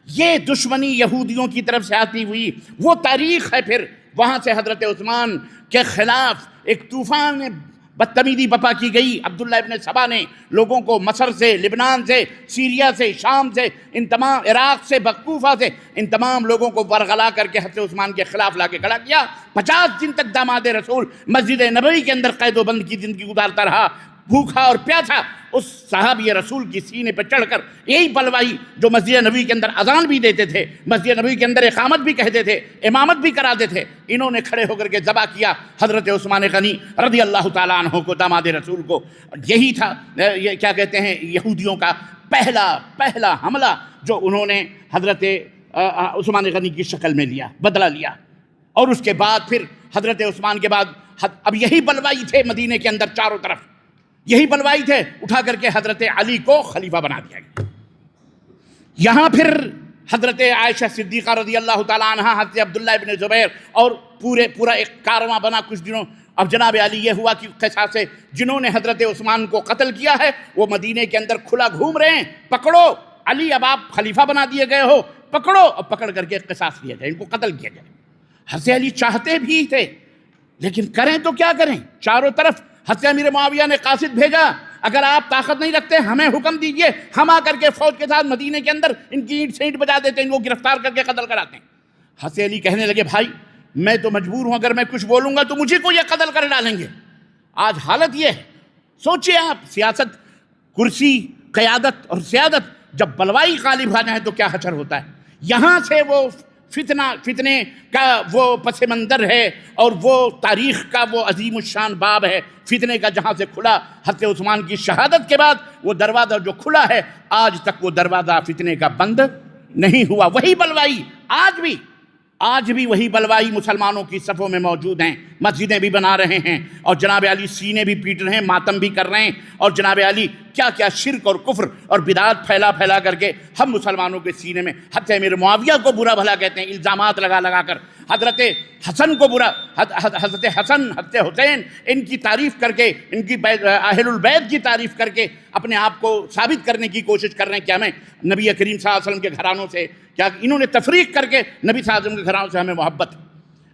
[SPEAKER 1] یہ دشمنی یہودیوں کی طرف سے آتی ہوئی وہ تاریخ ہے. پھر وہاں سے حضرت عثمان کے خلاف ایک طوفان بدتمیزی بپا کی گئی. عبداللہ ابن سبا نے لوگوں کو مصر سے، لبنان سے، سیریا سے، شام سے، ان تمام عراق سے، کوفہ سے، ان تمام لوگوں کو ورغلا کر کے حضرت عثمان کے خلاف لا کے کھڑا کیا. 50 دن تک داماد رسول مسجد نبوی کے اندر قید و بند کی زندگی گزارتا رہا، بھوکھا اور پیاسا. اس صحابی رسول کی سینے پہ چڑھ کر یہی پلوائی جو مسجد نبوی کے اندر اذان بھی دیتے تھے، مسجد نبوی کے اندر اقامت بھی کہتے تھے، امامت بھی کراتے تھے، انہوں نے کھڑے ہو کر کے ذبح کیا حضرت عثمان غنی رضی اللہ تعالیٰ عنہ کو، داماد رسول کو. یہی تھا یہ کیا کہتے ہیں یہودیوں کا پہلا حملہ جو انہوں نے حضرت عثمان غنی کی شکل میں لیا، بدلہ لیا. اور اس کے بعد پھر حضرت عثمان کے بعد اب یہی بلوائی تھے مدینے کے اندر چاروں طرف، یہی بلوائی تھے، اٹھا کر کے حضرت علی کو خلیفہ بنا دیا گیا۔ یہاں پھر حضرت عائشہ صدیقہ رضی اللہ تعالیٰ عنہ، حضرت عبداللہ ابن زبیر اور پورا ایک کارواں بنا کچھ دنوں۔ اب جناب علی یہ ہوا کہ قصاص سے جنہوں نے حضرت عثمان کو قتل کیا ہے وہ مدینے کے اندر کھلا گھوم رہے ہیں، پکڑو علی، اب آپ خلیفہ بنا دیے گئے ہو، پکڑو، اب پکڑ کر کے قصاص لیا جائے، ان کو قتل کیا جائے۔ حضرت علی چاہتے بھی تھے لیکن کریں تو کیا کریں، چاروں طرف حضرت امیر معاویہ نے قاصد بھیجا، اگر آپ طاقت نہیں رکھتے ہمیں حکم دیجئے، ہم آ کر کے فوج کے ساتھ مدینے کے اندر ان کی اینٹ سے اینٹ بجا دیتے ہیں، ان کو گرفتار کر کے قتل کراتے ہیں۔ حضرت علی کہنے لگے بھائی میں تو مجبور ہوں، اگر میں کچھ بولوں گا تو مجھے کو یہ قتل کر ڈالیں گے۔ آج حالت یہ ہے، سوچئے آپ، سیاست، کرسی، قیادت اور سیادت جب بلوائی غالب آ جائیں تو کیا حشر ہوتا ہے۔ یہاں سے وہ فتنے کا وہ پس منظر ہے اور وہ تاریخ کا وہ عظیم الشان باب ہے فتنے کا، جہاں سے کھلا حضرت عثمان کی شہادت کے بعد وہ دروازہ جو کھلا ہے، آج تک وہ دروازہ فتنے کا بند نہیں ہوا۔ وہی بلوائی آج بھی وہی بلوائی مسلمانوں کی صفوں میں موجود ہیں، مسجدیں بھی بنا رہے ہیں اور جناب علی سینے بھی پیٹ رہے ہیں، ماتم بھی کر رہے ہیں، اور جناب علی کیا کیا شرک اور کفر اور بدعات پھیلا کر کے ہم مسلمانوں کے سینے میں حضرت امیر معاویہ کو برا بھلا کہتے ہیں، الزامات لگا کر حضرت حسن کو برا، حضرت حسن، حضرت حسین، ان کی تعریف کر کے، ان کی اہل البیت کی تعریف کر کے اپنے آپ کو ثابت کرنے کی کوشش کر رہے ہیں کہ ہمیں نبی کریم صلی اللہ علیہ وسلم کے گھرانوں سے، کیا انہوں نے تفریق کر کے نبی صلی اللہ علیہ وسلم کے گھرانوں سے ہمیں محبت ہے۔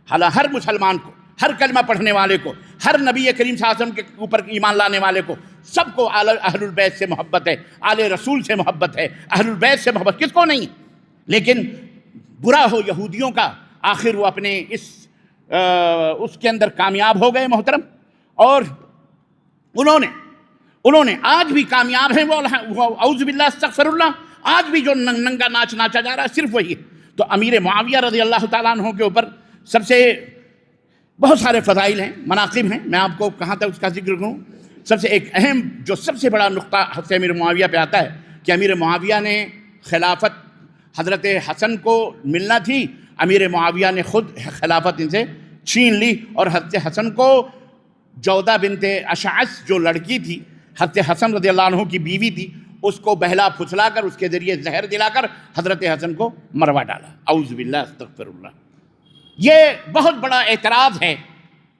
[SPEAKER 1] حالانکہ ہر مسلمان کو، ہر کلمہ پڑھنے والے کو، ہر نبی کریم صلی اللہ علیہ وسلم کے اوپر ایمان لانے والے کو، سب کو اہل البیت سے محبت ہے، آل رسول سے محبت ہے، اہل البیت سے محبت کس کو نہیں ہے؟ لیکن برا ہو یہودیوں کا، آخر وہ اپنے اس کے اندر کامیاب ہو گئے محترم، اور انہوں نے آج بھی کامیاب ہیں، وہ اعوذ باللہ استغفر اللہ، آج بھی جو ننگا ناچ ناچا جا رہا ہے صرف وہی ہے۔ تو امیر معاویہ رضی اللہ تعالیٰ عنہ کے اوپر سب سے بہت سارے فضائل ہیں، مناقب ہیں، میں آپ کو کہاں تک اس کا ذکر کروں۔ سب سے ایک اہم جو سب سے بڑا نقطہ حضرت امیر معاویہ پہ آتا ہے کہ امیر معاویہ نے خلافت حضرت حسن کو ملنا تھی، امیر معاویہ نے خود خلافت ان سے چھین لی، اور حضرت حسن کو جودہ بنت اشعث جو لڑکی تھی، حضرت حسن رضی اللہ عنہ کی بیوی تھی، اس کو بہلا پھسلا کر اس کے ذریعے زہر دلا کر حضرت حسن کو مروا ڈالا۔ اعوذ باللہ استغفر اللہ۔ یہ بہت بڑا اعتراض ہے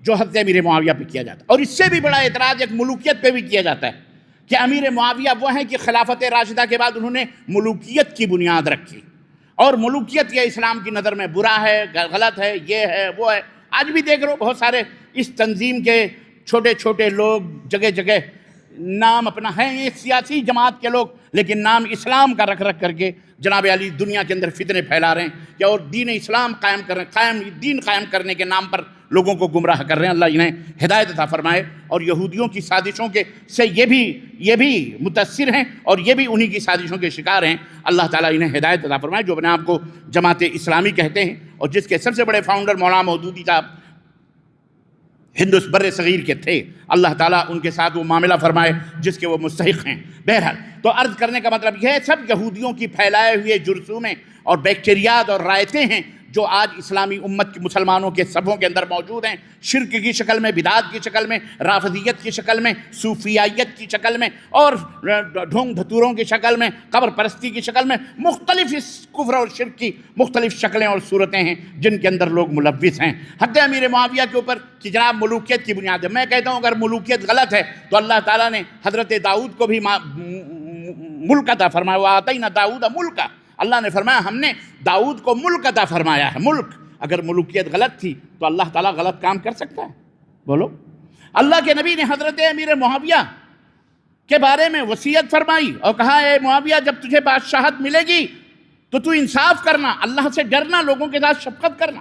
[SPEAKER 1] جو حضرت امیر معاویہ پہ کیا جاتا ہے، اور اس سے بھی بڑا اعتراض ایک ملوکیت پہ بھی کیا جاتا ہے کہ امیر معاویہ وہ ہیں کہ خلافت راشدہ کے بعد انہوں نے ملوکیت کی بنیاد رکھی، اور ملوکیت یہ اسلام کی نظر میں برا ہے، غلط ہے، یہ ہے وہ ہے۔ آج بھی دیکھ رہے ہو بہت سارے اس تنظیم کے چھوٹے چھوٹے لوگ جگہ جگہ نام اپنا ہے، یہ سیاسی جماعت کے لوگ، لیکن نام اسلام کا رکھ کر کے جناب علی دنیا کے اندر فتنے پھیلا رہے ہیں کہ اور دین اسلام قائم کر رہے ہیں، دین قائم کرنے کے نام پر لوگوں کو گمراہ کر رہے ہیں۔ اللہ انہیں ہدایت عطا فرمائے، اور یہودیوں کی سازشوں کے سے یہ بھی متاثر ہیں اور یہ بھی انہی کی سازشوں کے شکار ہیں۔ اللہ تعالیٰ انہیں ہدایت عطا فرمائے، جو اپنے آپ کو جماعت اسلامی کہتے ہیں اور جس کے سب سے بڑے فاؤنڈر مولانا مودودی صاحب بر صغیر کے تھے۔ اللہ تعالیٰ ان کے ساتھ وہ معاملہ فرمائے جس کے وہ مستحق ہیں۔ بہرحال تو عرض کرنے کا مطلب یہ ہے، سب یہودیوں کی پھیلائے ہوئے جرثومیں اور بیکٹیریات اور رائتیں ہیں جو آج اسلامی امت کے مسلمانوں کے صفوں کے اندر موجود ہیں، شرک کی شکل میں، بدعات کی شکل میں، رافضیت کی شکل میں، صوفیائیت کی شکل میں، اور ڈھونگ دھتوروں کی شکل میں، قبر پرستی کی شکل میں، مختلف اس کفر اور شرک کی مختلف شکلیں اور صورتیں ہیں جن کے اندر لوگ ملوث ہیں۔ حضرت امیر معاویہ کے اوپر کہ جناب ملوکیت کی بنیاد ہے، میں کہتا ہوں اگر ملوکیت غلط ہے تو اللہ تعالیٰ نے حضرت داؤد کو بھی ملک عطا فرمایا، وَآتَيْنَا دَاؤُدَ مُلْكًا، اللہ نے فرمایا ہم نے داؤد کو ملک عطا فرمایا ہے۔ ملک، اگر ملوکیت غلط تھی تو اللہ تعالیٰ غلط کام کر سکتا ہے؟ بولو۔ اللہ کے نبی نے حضرت امیر معاویہ کے بارے میں وصیت فرمائی اور کہا اے معاویہ جب تجھے بادشاہت ملے گی تو تو انصاف کرنا، اللہ سے ڈرنا، لوگوں کے ساتھ شفقت کرنا۔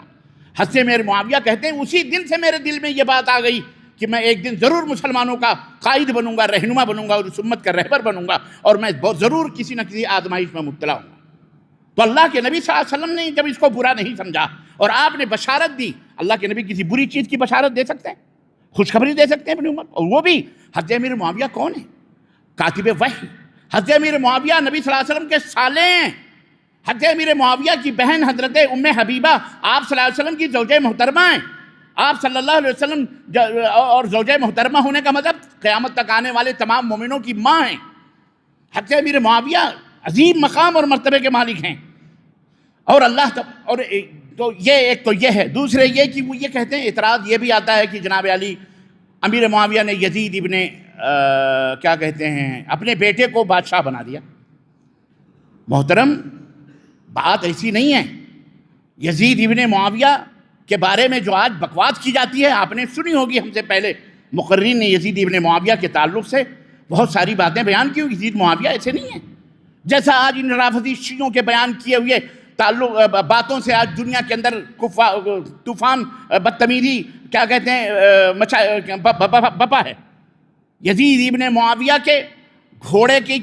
[SPEAKER 1] حضرت امیر معاویہ کہتے ہیں اسی دن سے میرے دل میں یہ بات آ گئی کہ میں ایک دن ضرور مسلمانوں کا قائد بنوں گا، رہنما بنوں گا اور اس امت کا رہبر بنوں گا، اور میں بہت ضرور کسی نہ کسی آزمائش میں مبتلا ہوں گا۔ تو اللہ کے نبی صلی اللہ علیہ وسلم نے جب اس کو برا نہیں سمجھا اور آپ نے بشارت دی، اللہ کے نبی کسی بری چیز کی بشارت دے سکتے ہیں، خوشخبری دے سکتے ہیں اپنی امت، اور وہ بھی حضرت امیر معاویہ کون ہے؟ کاتب وحی۔ حضرت امیر معاویہ نبی صلی اللہ علیہ وسلم کے سالے ہیں۔ حضرت امیر معاویہ کی بہن حضرت ام حبیبہ آپ صلی اللہ علیہ وسلم کی زوجہ محترمہ ہیں۔ آپ صلی اللہ علیہ وسلم اور زوجہ محترمہ ہونے کا مطلب قیامت تک آنے والے تمام مومنوں کی ماں ہیں. حضرت امیر معاویہ عظیم مقام اور مرتبے کے مالک ہیں. اور اللہ اور تو ایک تو یہ ہے. دوسرے یہ کہ وہ یہ کہتے ہیں، اعتراض یہ بھی آتا ہے کہ جناب علی امیر معاویہ نے یزید ابن کیا کہتے ہیں اپنے بیٹے کو بادشاہ بنا دیا. محترم، بات ایسی نہیں ہے. یزید ابن معاویہ کے بارے میں جو آج بکواس کی جاتی ہے آپ نے سنی ہوگی. ہم سے پہلے مقررین نے یزید ابن معاویہ کے تعلق سے بہت ساری باتیں بیان کی. یزید معاویہ ایسے نہیں ہیں جیسا آج ان رافضی شیعوں کے بیان کیے ہوئے تعلق باتوں سے آج دنیا کے اندر طوفان بدتمیزی کیا کہتے ہیں بپا ہے. یزید ابن معاویہ کے گھوڑے کی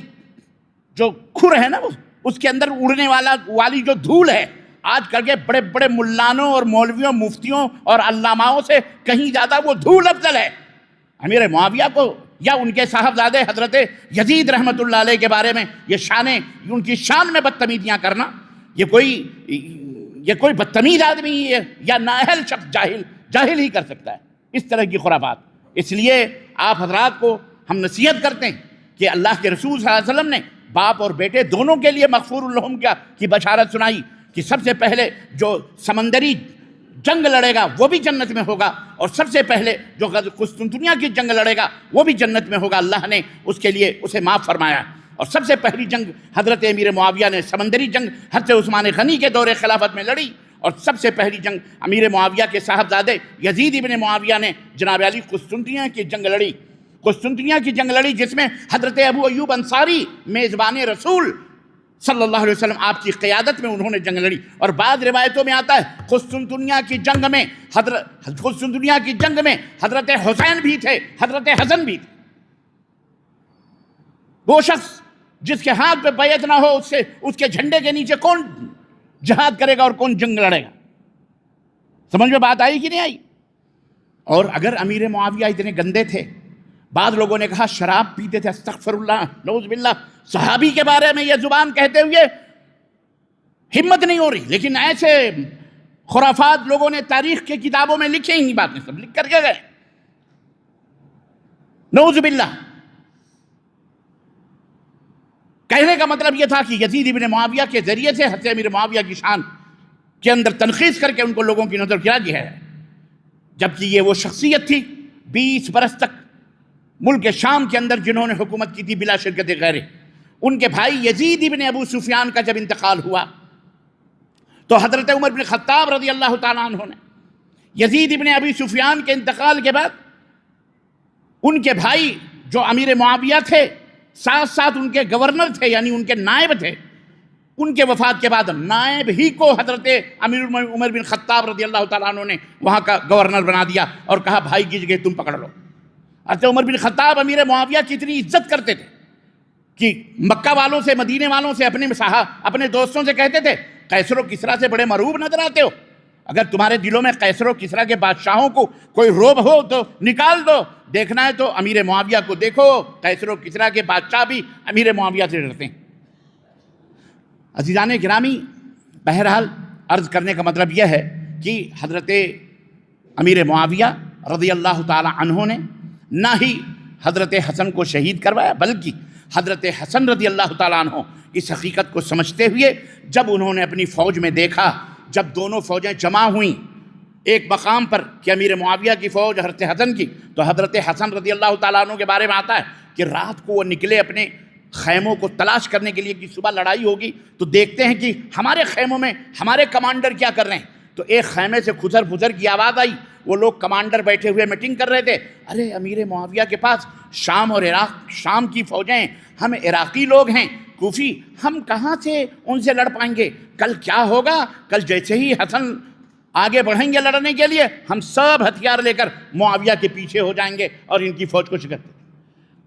[SPEAKER 1] جو کھر ہے نا، اس کے اندر اڑنے والی جو دھول ہے، آج کل کے بڑے بڑے ملانوں اور مولویوں مفتیوں اور علاماؤں سے کہیں زیادہ وہ دھول افضل ہے. امیر معاویہ کو یا ان کے صاحبزادے حضرت یزید رحمۃ اللہ علیہ کے بارے میں ان کی شان میں بدتمیزیاں کرنا، یہ کوئی بدتمیز آدمی ہے یا نااہل شخص جاہل ہی کر سکتا ہے اس طرح کی خرافات. اس لیے آپ حضرات کو ہم نصیحت کرتے ہیں کہ اللہ کے رسول صلی اللہ علیہ وسلم نے باپ اور بیٹے دونوں کے لیے مغفور لہم کی بشارت سنائی کہ سب سے پہلے جو سمندری جنگ لڑے گا وہ بھی جنت میں ہوگا، اور سب سے پہلے جو قسطنطنیہ کی جنگ لڑے گا وہ بھی جنت میں ہوگا. اللہ نے اس کے لیے اسے معاف فرمایا. اور سب سے پہلی جنگ حضرت امیر معاویہ نے سمندری جنگ حضرت عثمان غنی کے دور خلافت میں لڑی، اور سب سے پہلی جنگ امیر معاویہ کے صاحبزادے یزید ابن معاویہ نے جناب علی قسطنطنیہ کی جنگ لڑی. قسطنطنیہ کی جنگ لڑی جس میں حضرت ابو ایوب انصاری میزبان رسول صلی اللہ علیہ وسلم آپ کی قیادت میں انہوں نے جنگ لڑی. اور بعض روایتوں میں آتا ہے قسطنطنیہ کی جنگ میں حضرت حسین بھی تھے، حضرت حسن بھی تھے. وہ شخص جس کے ہاتھ پہ بیعت نہ ہو اس کے جھنڈے کے نیچے کون جہاد کرے گا اور کون جنگ لڑے گا؟ سمجھ میں بات آئی کہ نہیں آئی؟ اور اگر امیر معاویہ اتنے گندے تھے، بعض لوگوں نے کہا شراب پیتے تھے، استغفر اللہ نعوذ باللہ، صحابی کے بارے میں یہ زبان کہتے ہوئے ہمت نہیں ہو رہی. لیکن ایسے خرافات لوگوں نے تاریخ کے کتابوں میں لکھے ہی باتیں سب لکھ کر کے گئے، نعوذ باللہ. کہنے کا مطلب یہ تھا کہ یزید ابن معاویہ کے ذریعے سے حضرت امیر معاویہ کی شان کے اندر تنقیص کر کے ان کو لوگوں کی نظر گرا دیا ہے. جبکہ یہ وہ شخصیت تھی 20 برس تک ملک شام کے اندر جنہوں نے حکومت کی تھی بلا شرکت غیرے. ان کے بھائی یزید ابن ابو سفیان کا جب انتقال ہوا تو حضرت عمر بن خطاب رضی اللہ تعالیٰ عنہ نے یزید ابن ابی سفیان کے انتقال کے بعد ان کے بھائی جو امیر معاویہ تھے ساتھ ساتھ ان کے گورنر تھے، یعنی ان کے نائب تھے، ان کے وفات کے بعد نائب ہی کو حضرت امیر عمر بن خطاب رضی اللہ تعالیٰ عنہ نے وہاں کا گورنر بنا دیا اور کہا بھائی کی جگہ تم پکڑ لو. حضرت عمر بن خطاب امیر معاویہ کی اتنی عزت کرتے تھے کہ مکہ والوں سے، مدینے والوں سے، اپنے دوستوں سے کہتے تھے قیصر و کسریٰ سے بڑے مرعوب نظر آتے ہو. اگر تمہارے دلوں میں قیصر و کسریٰ کے بادشاہوں کو کوئی روب ہو تو نکال دو. دیکھنا ہے تو امیر معاویہ کو دیکھو، قیصر و کسریٰ کے بادشاہ بھی امیر معاویہ سے ڈرتے ہیں. عزیزان گرامی، بہرحال عرض کرنے کا مطلب یہ ہے کہ حضرت امیر معاویہ رضی اللہ تعالی عنہ نے نہ ہی حضرت حسن کو شہید کروایا، بلکہ حضرت حسن رضی اللہ تعالیٰ عنہ اس حقیقت کو سمجھتے ہوئے جب انہوں نے اپنی فوج میں دیکھا، جب دونوں فوجیں جمع ہوئیں ایک مقام پر کہ امیر معاویہ کی فوج حضرت حسن کی، تو حضرت حسن رضی اللہ تعالیٰ عنہ کے بارے میں آتا ہے کہ رات کو وہ نکلے اپنے خیموں کو تلاش کرنے کے لیے کہ صبح لڑائی ہوگی تو دیکھتے ہیں کہ ہمارے خیموں میں ہمارے کمانڈر کیا کر رہے ہیں. تو ایک خیمے سے کھسر پھسر کی آواز آئی، وہ لوگ کمانڈر بیٹھے ہوئے میٹنگ کر رہے تھے. ارے امیر معاویہ کے پاس شام اور عراق، شام کی فوجیں، ہم عراقی لوگ ہیں، کوفی، ہم کہاں سے ان سے لڑ پائیں گے؟ کل کیا ہوگا؟ کل جیسے ہی حسن آگے بڑھیں گے لڑنے کے لیے، ہم سب ہتھیار لے کر معاویہ کے پیچھے ہو جائیں گے اور ان کی فوج کو شکست.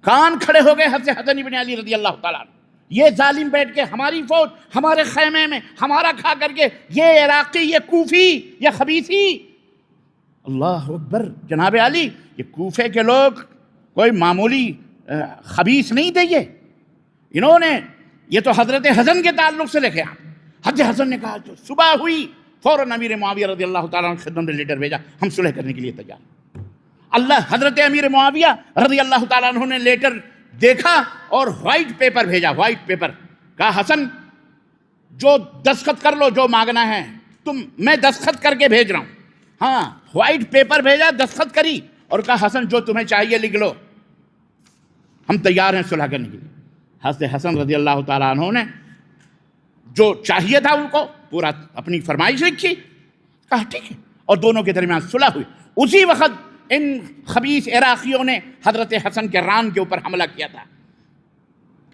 [SPEAKER 1] کان کھڑے ہو گئے حضرت حسن ابن علی رضی اللہ تعالیٰ عنہ. یہ ظالم بیٹھ کے ہماری فوج ہمارے خیمے میں ہمارا کھا کر کے، یہ عراقی، یہ کوفی، یہ خبیثی. اللہ اکبر. جناب علی، یہ کوفے کے لوگ کوئی معمولی خبیث نہیں تھے. انہوں نے یہ تو حضرت حسن کے تعلق سے لکھے. حضرت حسن نے کہا جو صبح ہوئی فوراً امیر معاویہ رضی اللہ تعالیٰ عنہ کی خدمت میں لیٹر بھیجا، ہم صلح کرنے کے لیے تیار ہیں۔ حضرت امیر معاویہ رضی اللہ تعالیٰ عنہ نے لیٹر دیکھا اور وائٹ پیپر بھیجا، وائٹ پیپر، کہا حسن جو دستخط کر لو جو مانگنا ہے، میں دستخط کر کے بھیج رہا ہوں۔ ہاں، وائٹ پیپر بھیجا، دستخط کری اور کہا حسن جو تمہیں چاہیے لکھ لو، ہم تیار ہیں صلح کرنے کے لیے۔ حضرت حسن رضی اللہ تعالیٰ عنہ نے جو چاہیے تھا ان کو پورا اپنی فرمائش لکھی، کہا ٹھیک ہے، اور دونوں کے درمیان صلح ہوئی۔ اسی وقت ان خبیث عراقیوں نے حضرت حسن کے ران کے اوپر حملہ کیا تھا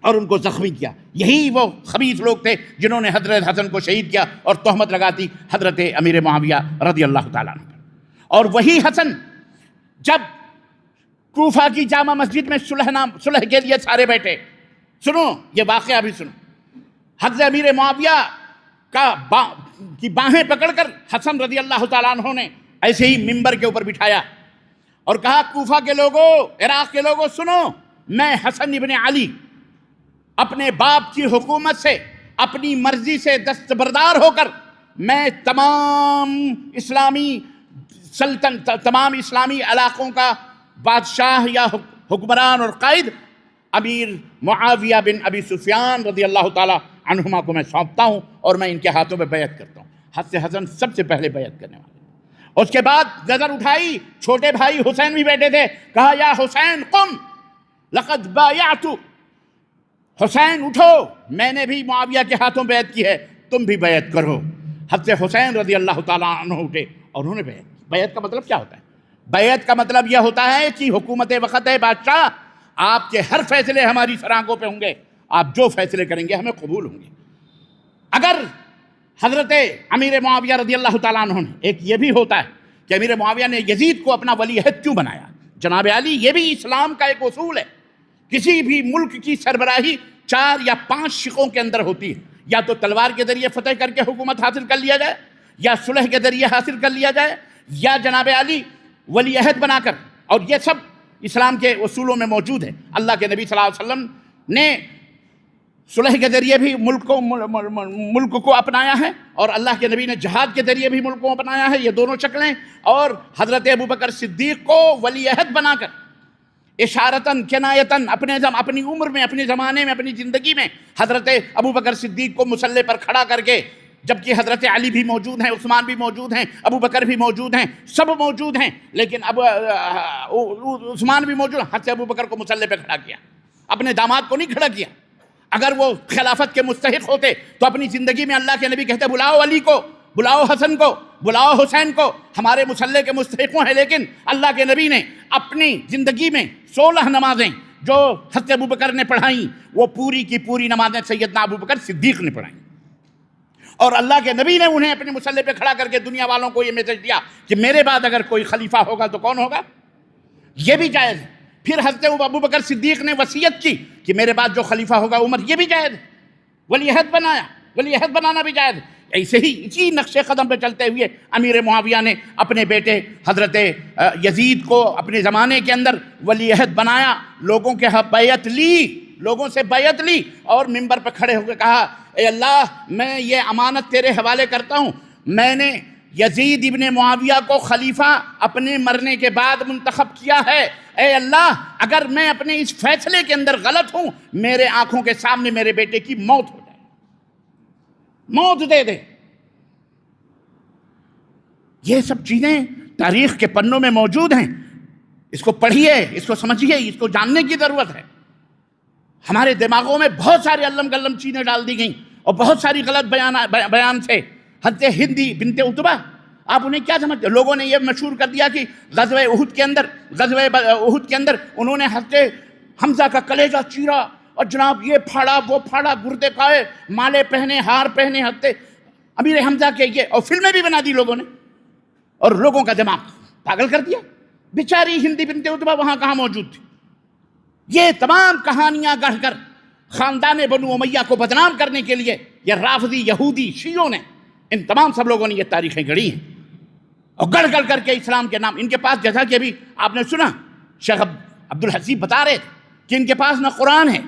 [SPEAKER 1] اور ان کو زخمی کیا۔ یہی وہ خبیث لوگ تھے جنہوں نے حضرت حسن کو شہید کیا اور تہمت لگاتی حضرت امیر معاویہ رضی اللہ تعالیٰ عنہ پر۔ اور وہی حسن جب کوفہ کی جامع مسجد میں صلح کے لیے سارے بیٹھے، سنو یہ واقعہ بھی سنو، حضرت امیر معاویہ کی باہیں پکڑ کر حسن رضی اللہ تعالیٰ عنہ نے ایسے ہی منبر کے اوپر بٹھایا اور کہا کوفہ کے لوگوں، عراق کے لوگوں، سنو، میں حسن ابن علی اپنے باپ کی حکومت سے اپنی مرضی سے دستبردار ہو کر میں تمام اسلامی علاقوں کا بادشاہ یا حکمران اور قائد امیر معاویہ بن ابی سفیان رضی اللہ تعالی عنہما کو میں سونپتا ہوں اور میں ان کے ہاتھوں میں بیعت کرتا ہوں۔ حضرت حسن سب سے پہلے بیعت کرنے والے۔ اس کے بعد نظر اٹھائی، چھوٹے بھائی حسین بھی بیٹھے تھے، کہا یا حسین قم لقد بایعت، حسین اٹھو، میں نے بھی معاویہ کے ہاتھوں بیعت کی ہے، تم بھی بیعت کرو۔ حضرت حسین رضی اللہ تعالیٰ عنہ اٹھے اور انہوں نے بیعت کی۔ بیعت کا مطلب کیا ہوتا ہے؟ بیعت کا مطلب یہ ہوتا ہے کہ حکومت وقت ہے، بادشاہ آپ کے ہر فیصلے ہماری سرآنکھوں پہ ہوں گے، آپ جو فیصلے کریں گے ہمیں قبول ہوں گے۔ اگر حضرت امیر معاویہ رضی اللہ تعالیٰ عنہ نے، ایک یہ بھی ہوتا ہے کہ امیر معاویہ نے یزید کو اپنا ولی عہد کیوں بنایا؟ جناب علی، یہ بھی اسلام کا ایک اصول ہے، کسی بھی ملک کی سربراہی 4 یا 5 شقوں کے اندر ہوتی ہے، یا تو تلوار کے ذریعے فتح کر کے حکومت حاصل کر لیا جائے، یا صلح کے ذریعے حاصل کر لیا جائے، یا جناب علی ولی عہد بنا کر، اور یہ سب اسلام کے اصولوں میں موجود ہے۔ اللہ کے نبی صلی اللہ علیہ وسلم نے صلح کے ذریعے بھی ملک کو اپنایا ہے، اور اللہ کے نبی نے جہاد کے ذریعے بھی ملک کو اپنایا ہے، یہ دونوں شکلیں۔ اور حضرت ابوبکر صدیق کو ولی عہد بنا کر اشارتاً کنایتاً اپنی عمر میں، اپنے زمانے میں، اپنی زندگی میں حضرت ابوبکر صدیق کو مسلح پر کھڑا کر کے، جبکہ حضرت علی بھی موجود ہیں، عثمان بھی موجود ہیں، ابوبکر بھی موجود ہیں، سب موجود ہیں، لیکن اب عثمان بھی موجود ہیں، حضرت ابوبکر کو مسلح پہ کھڑا کیا، اپنے داماد کو نہیں کھڑا کیا۔ اگر وہ خلافت کے مستحق ہوتے تو اپنی زندگی میں اللہ کے نبی کہتے بلاؤ علی کو، بلاؤ حسن کو، بلاؤ حسین کو، ہمارے مسلح کے مستحقوں ہیں، لیکن اللہ کے نبی نے اپنی زندگی میں 16 نمازیں جو حضرت ابوبکر نے پڑھائیں، وہ پوری کی پوری نمازیں سیدنا ابوبکر صدیق نے پڑھائیں، اور اللہ کے نبی نے انہیں اپنے مسلح پہ کھڑا کر کے دنیا والوں کو یہ میسج دیا کہ میرے بعد اگر کوئی خلیفہ ہوگا تو کون ہوگا؟ یہ بھی جائز ہے۔ پھر حضرت ابوبکر صدیق نے وصیت کی کہ میرے بعد جو خلیفہ ہوگا عمر، یہ بھی جائز ہے۔ ولی عہد بنایا، ولی عہد بنانا بھی جائز ہے۔ ایسے ہی اسی نقش قدم پہ چلتے ہوئے امیر معاویہ نے اپنے بیٹے حضرت یزید کو اپنے زمانے کے اندر ولی عہد بنایا، لوگوں کے بیعت لی، لوگوں سے بیعت لی، اور منبر پہ کھڑے ہو کے کہا اے اللہ، میں یہ امانت تیرے حوالے کرتا ہوں، میں نے یزید ابن معاویہ کو خلیفہ اپنے مرنے کے بعد منتخب کیا ہے۔ اے اللہ، اگر میں اپنے اس فیصلے کے اندر غلط ہوں، میرے آنکھوں کے سامنے میرے بیٹے کی موت ہو جائے، موت دے دے۔ یہ سب چیزیں تاریخ کے پنوں میں موجود ہیں، اس کو پڑھیے، اس کو سمجھیے، اس کو جاننے کی ضرورت ہے۔ ہمارے دماغوں میں بہت سارے علم گلم چیزیں ڈال دی گئیں اور بہت ساری غلط بیان تھے۔ حضرت ہندی بنت عتبہ، آپ انہیں کیا سمجھتے؟ لوگوں نے یہ مشہور کر دیا کہ غزوہ احد کے اندر انہوں نے حضرت حمزہ کا کلیجہ چیرا اور جناب یہ پھاڑا وہ پھاڑا، گردے کھائے، مالے پہنے، ہار پہنے، امیر حمزہ کے یہ، اور فلمیں بھی بنا دی لوگوں نے اور لوگوں کا دماغ پاگل کر دیا۔ بیچاری ہندی بنت عتبہ وہاں کہاں موجود تھی؟ یہ تمام کہانیاں گڑھ کر خاندان بنو امیہ کو بدنام کرنے کے لیے یہ رافضی، یہودی، شیعوں نے، ان تمام سب لوگوں نے یہ تاریخیں گڑھی ہیں اور گڑھ گڑھ کر کے اسلام کے نام، ان کے پاس جیسا کہ ابھی آپ نے سنا شیخ عبدالحسیب بتا رہے تھے کہ ان کے پاس نہ قرآن ہے،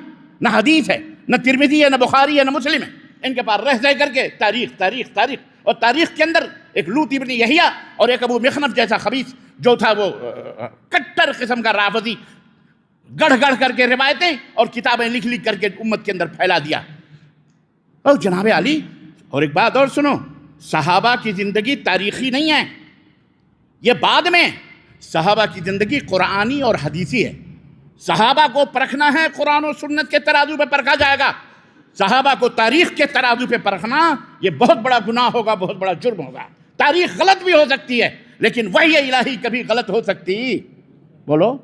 [SPEAKER 1] نہ حدیث ہے، نہ ترمذی ہے، نہ بخاری ہے، نہ مسلم ہے، ان کے پاس رہ کر کے تاریخ تاریخ تاریخ، اور تاریخ کے اندر ایک لوط ابن یحییٰ اور ایک ابو مخنف جیسا خبیث جو تھا، وہ کٹر قسم کا رافضی، گڑھ گڑھ کر کے روایتیں اور کتابیں لکھ لکھ کر کے امت کے اندر پھیلا دیا۔ اور جناب علی، اور ایک بات اور سنو، صحابہ کی زندگی تاریخی نہیں ہے، یہ بعد میں، صحابہ کی زندگی قرآنی اور حدیثی ہے۔ صحابہ کو پرکھنا ہے قرآن و سنت کے ترازو پہ پرکھا جائے گا، صحابہ کو تاریخ کے ترازو پہ پرکھنا یہ بہت بڑا گناہ ہوگا، بہت بڑا جرم ہوگا۔ تاریخ غلط بھی ہو سکتی ہے لیکن وحی الہی کبھی غلط ہو سکتی، بولو،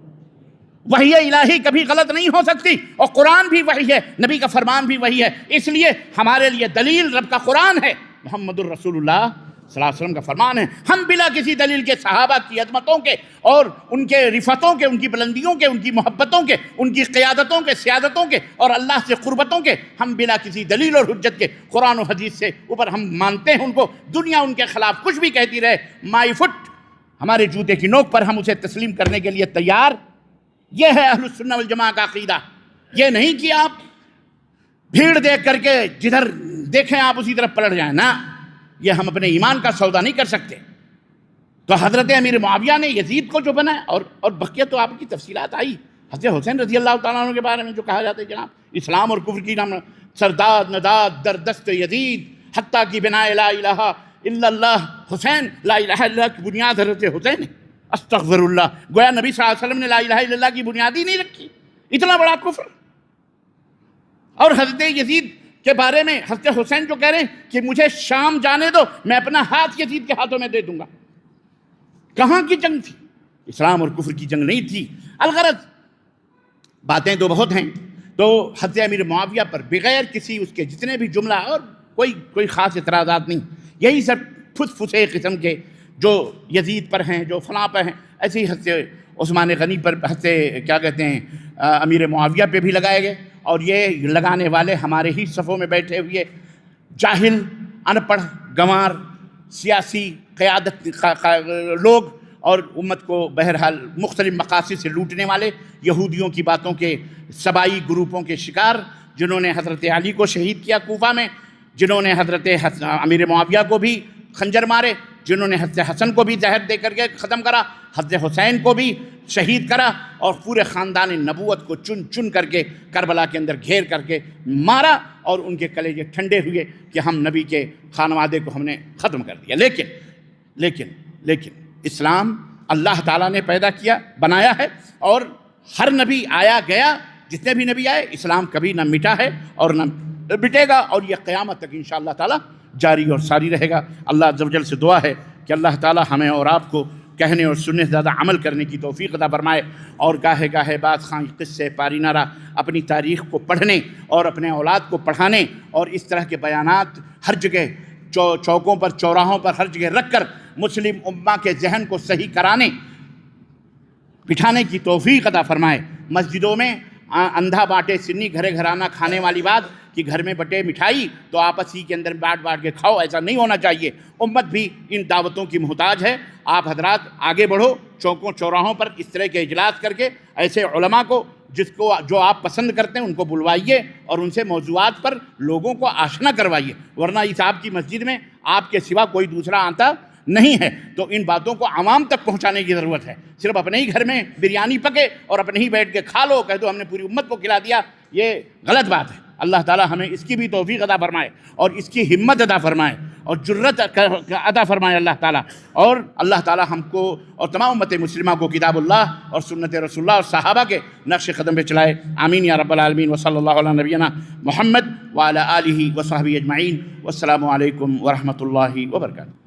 [SPEAKER 1] وحی الہی کبھی غلط نہیں ہو سکتی، اور قرآن بھی وحی ہے، نبی کا فرمان بھی وحی ہے، اس لیے ہمارے لیے دلیل رب کا قرآن ہے، محمد الرسول اللہ صلی اللہ علیہ وسلم کا فرمان ہے۔ ہم بلا کسی دلیل کے صحابہ کی عظمتوں کے اور ان کے رفتوں کے، ان کی بلندیوں کے، ان کی محبتوں کے، ان کی قیادتوں کے، سیادتوں کے اور اللہ سے قربتوں کے، ہم بلا کسی دلیل اور حجت کے قرآن و حدیث سے اوپر ہم مانتے ہیں ان کو، دنیا ان کے خلاف کچھ بھی کہتی رہے، مائی فٹ ہمارے جوتے کی نوک پر ہم اسے تسلیم کرنے کے لیے تیار۔ یہ ہے اہل السنہ والجماعہ کا عقیدہ، یہ نہیں کہ آپ بھیڑ دیکھ کر کے جدھر دیکھیں آپ اسی طرف پلٹ جائیں، نہ، یہ ہم اپنے ایمان کا سودا نہیں کر سکتے۔ تو حضرت امیر معاویہ نے یزید کو جو بنایا، اور بقیہ تو آپ کی تفصیلات آئی، حضرت حسین رضی اللہ تعالیٰ عنہ کے بارے میں جو کہا جاتا ہے جناب، اسلام اور کفر کی نام سرداد نداد در دست یزید، حتیٰ کی بنا لا الہ الا اللہ، حسین لا الہ الا اللہ کی بنیاد حضرت حسین ہے، استغفر اللہ، گویا نبی صلی اللہ علیہ وسلم نے لا الہ الا اللہ کی بنیاد ہی نہیں رکھی، اتنا بڑا کفر۔ اور حضرت یزید کے بارے میں حضرت حسین جو کہہ رہے ہیں کہ مجھے شام جانے دو، میں اپنا ہاتھ یزید کے ہاتھوں میں دے دوں گا، کہاں کی جنگ تھی؟ اسلام اور کفر کی جنگ نہیں تھی۔ الغرض باتیں تو بہت ہیں، تو حضرت امیر معاویہ پر بغیر کسی اس کے جتنے بھی جملہ اور کوئی خاص اعتراضات نہیں، یہی سب پھس پھسے قسم کے جو یزید پر ہیں، جو فلاں پر ہیں، ایسے ہی حضرت عثمان غنی پر، حضرت کیا کہتے ہیں امیر معاویہ پہ بھی لگائے گئے، اور یہ لگانے والے ہمارے ہی صفوں میں بیٹھے ہوئے جاہل، ان پڑھ، گنوار، سیاسی قیادت لوگ، اور امت کو بہرحال مختلف مقاصد سے لوٹنے والے یہودیوں کی باتوں کے سبائی گروپوں کے شکار، جنہوں نے حضرت علی کو شہید کیا کوفہ میں، جنہوں نے حضرت امیر معاویہ کو بھی خنجر مارے، جنہوں نے حضرت حسن کو بھی زہر دے کر کے ختم کرا، حضرت حسین کو بھی شہید کرا، اور پورے خاندان نبوت کو چن چن کر کے کربلا کے اندر گھیر کر کے مارا، اور ان کے کلیجے ٹھنڈے ہوئے کہ ہم نبی کے خانوادے کو ہم نے ختم کر دیا۔ لیکن اسلام اللہ تعالیٰ نے پیدا کیا، بنایا ہے، اور ہر نبی آیا گیا، جتنے بھی نبی آئے، اسلام کبھی نہ مٹا ہے اور نہ مٹے گا، اور یہ قیامت تک انشاءاللہ تعالیٰ جاری اور ساری رہے گا۔ اللہ عز و جل سے دعا ہے کہ اللہ تعالیٰ ہمیں اور آپ کو کہنے اور سننے سے زیادہ عمل کرنے کی توفیق عطا فرمائے، اور گاہے گاہے بعد خواہ قصے پاری نہ رہا، اپنی تاریخ کو پڑھنے اور اپنے اولاد کو پڑھانے، اور اس طرح کے بیانات ہر جگہ چوکوں پر، چوراہوں پر، ہر جگہ رکھ کر مسلم امہ کے ذہن کو صحیح کرانے بٹھانے کی توفیق عطا فرمائے۔ مسجدوں میں اندھا بانٹے سنی گھرے گھرانہ کھانے والی بات کہ گھر میں بٹے مٹھائی تو آپس ہی کے اندر بانٹ کے کھاؤ، ایسا نہیں ہونا چاہیے۔ امت بھی ان دعوتوں کی محتاج ہے۔ آپ حضرات آگے بڑھو، چوکوں چوراہوں پر اس طرح کے اجلاس کر کے ایسے علماء کو جو آپ پسند کرتے ہیں ان کو بلوائیے، اور ان سے موضوعات پر لوگوں کو آشنا کروائیے، ورنہ اس آپ کی مسجد میں آپ کے سوا کوئی دوسرا آتا نہیں ہے۔ تو ان باتوں کو عوام تک پہنچانے کی ضرورت ہے۔ صرف اپنے ہی گھر میں بریانی پکے اور اپنے ہی بیٹھ کے کھا لو، کہہ دو ہم نے پوری امت کو کھلا دیا، یہ غلط بات ہے۔ اللہ تعالیٰ ہمیں اس کی بھی توفیق عطا فرمائے، اور اس کی ہمت عطا فرمائے، اور جرت عطا فرمائے اللہ تعالیٰ، اور اللہ تعالیٰ ہم کو اور تمام امت مسلمہ کو کتاب اللہ اور سنت رسول اللہ اور صحابہ کے نقش قدم پہ چلائے۔ آمین یا رب العالمین، وصلی اللہ علی نبینا محمد وعلی آلہ وصحبہ اجمعین، والسلام علیکم ورحمۃ اللہ وبرکاتہ۔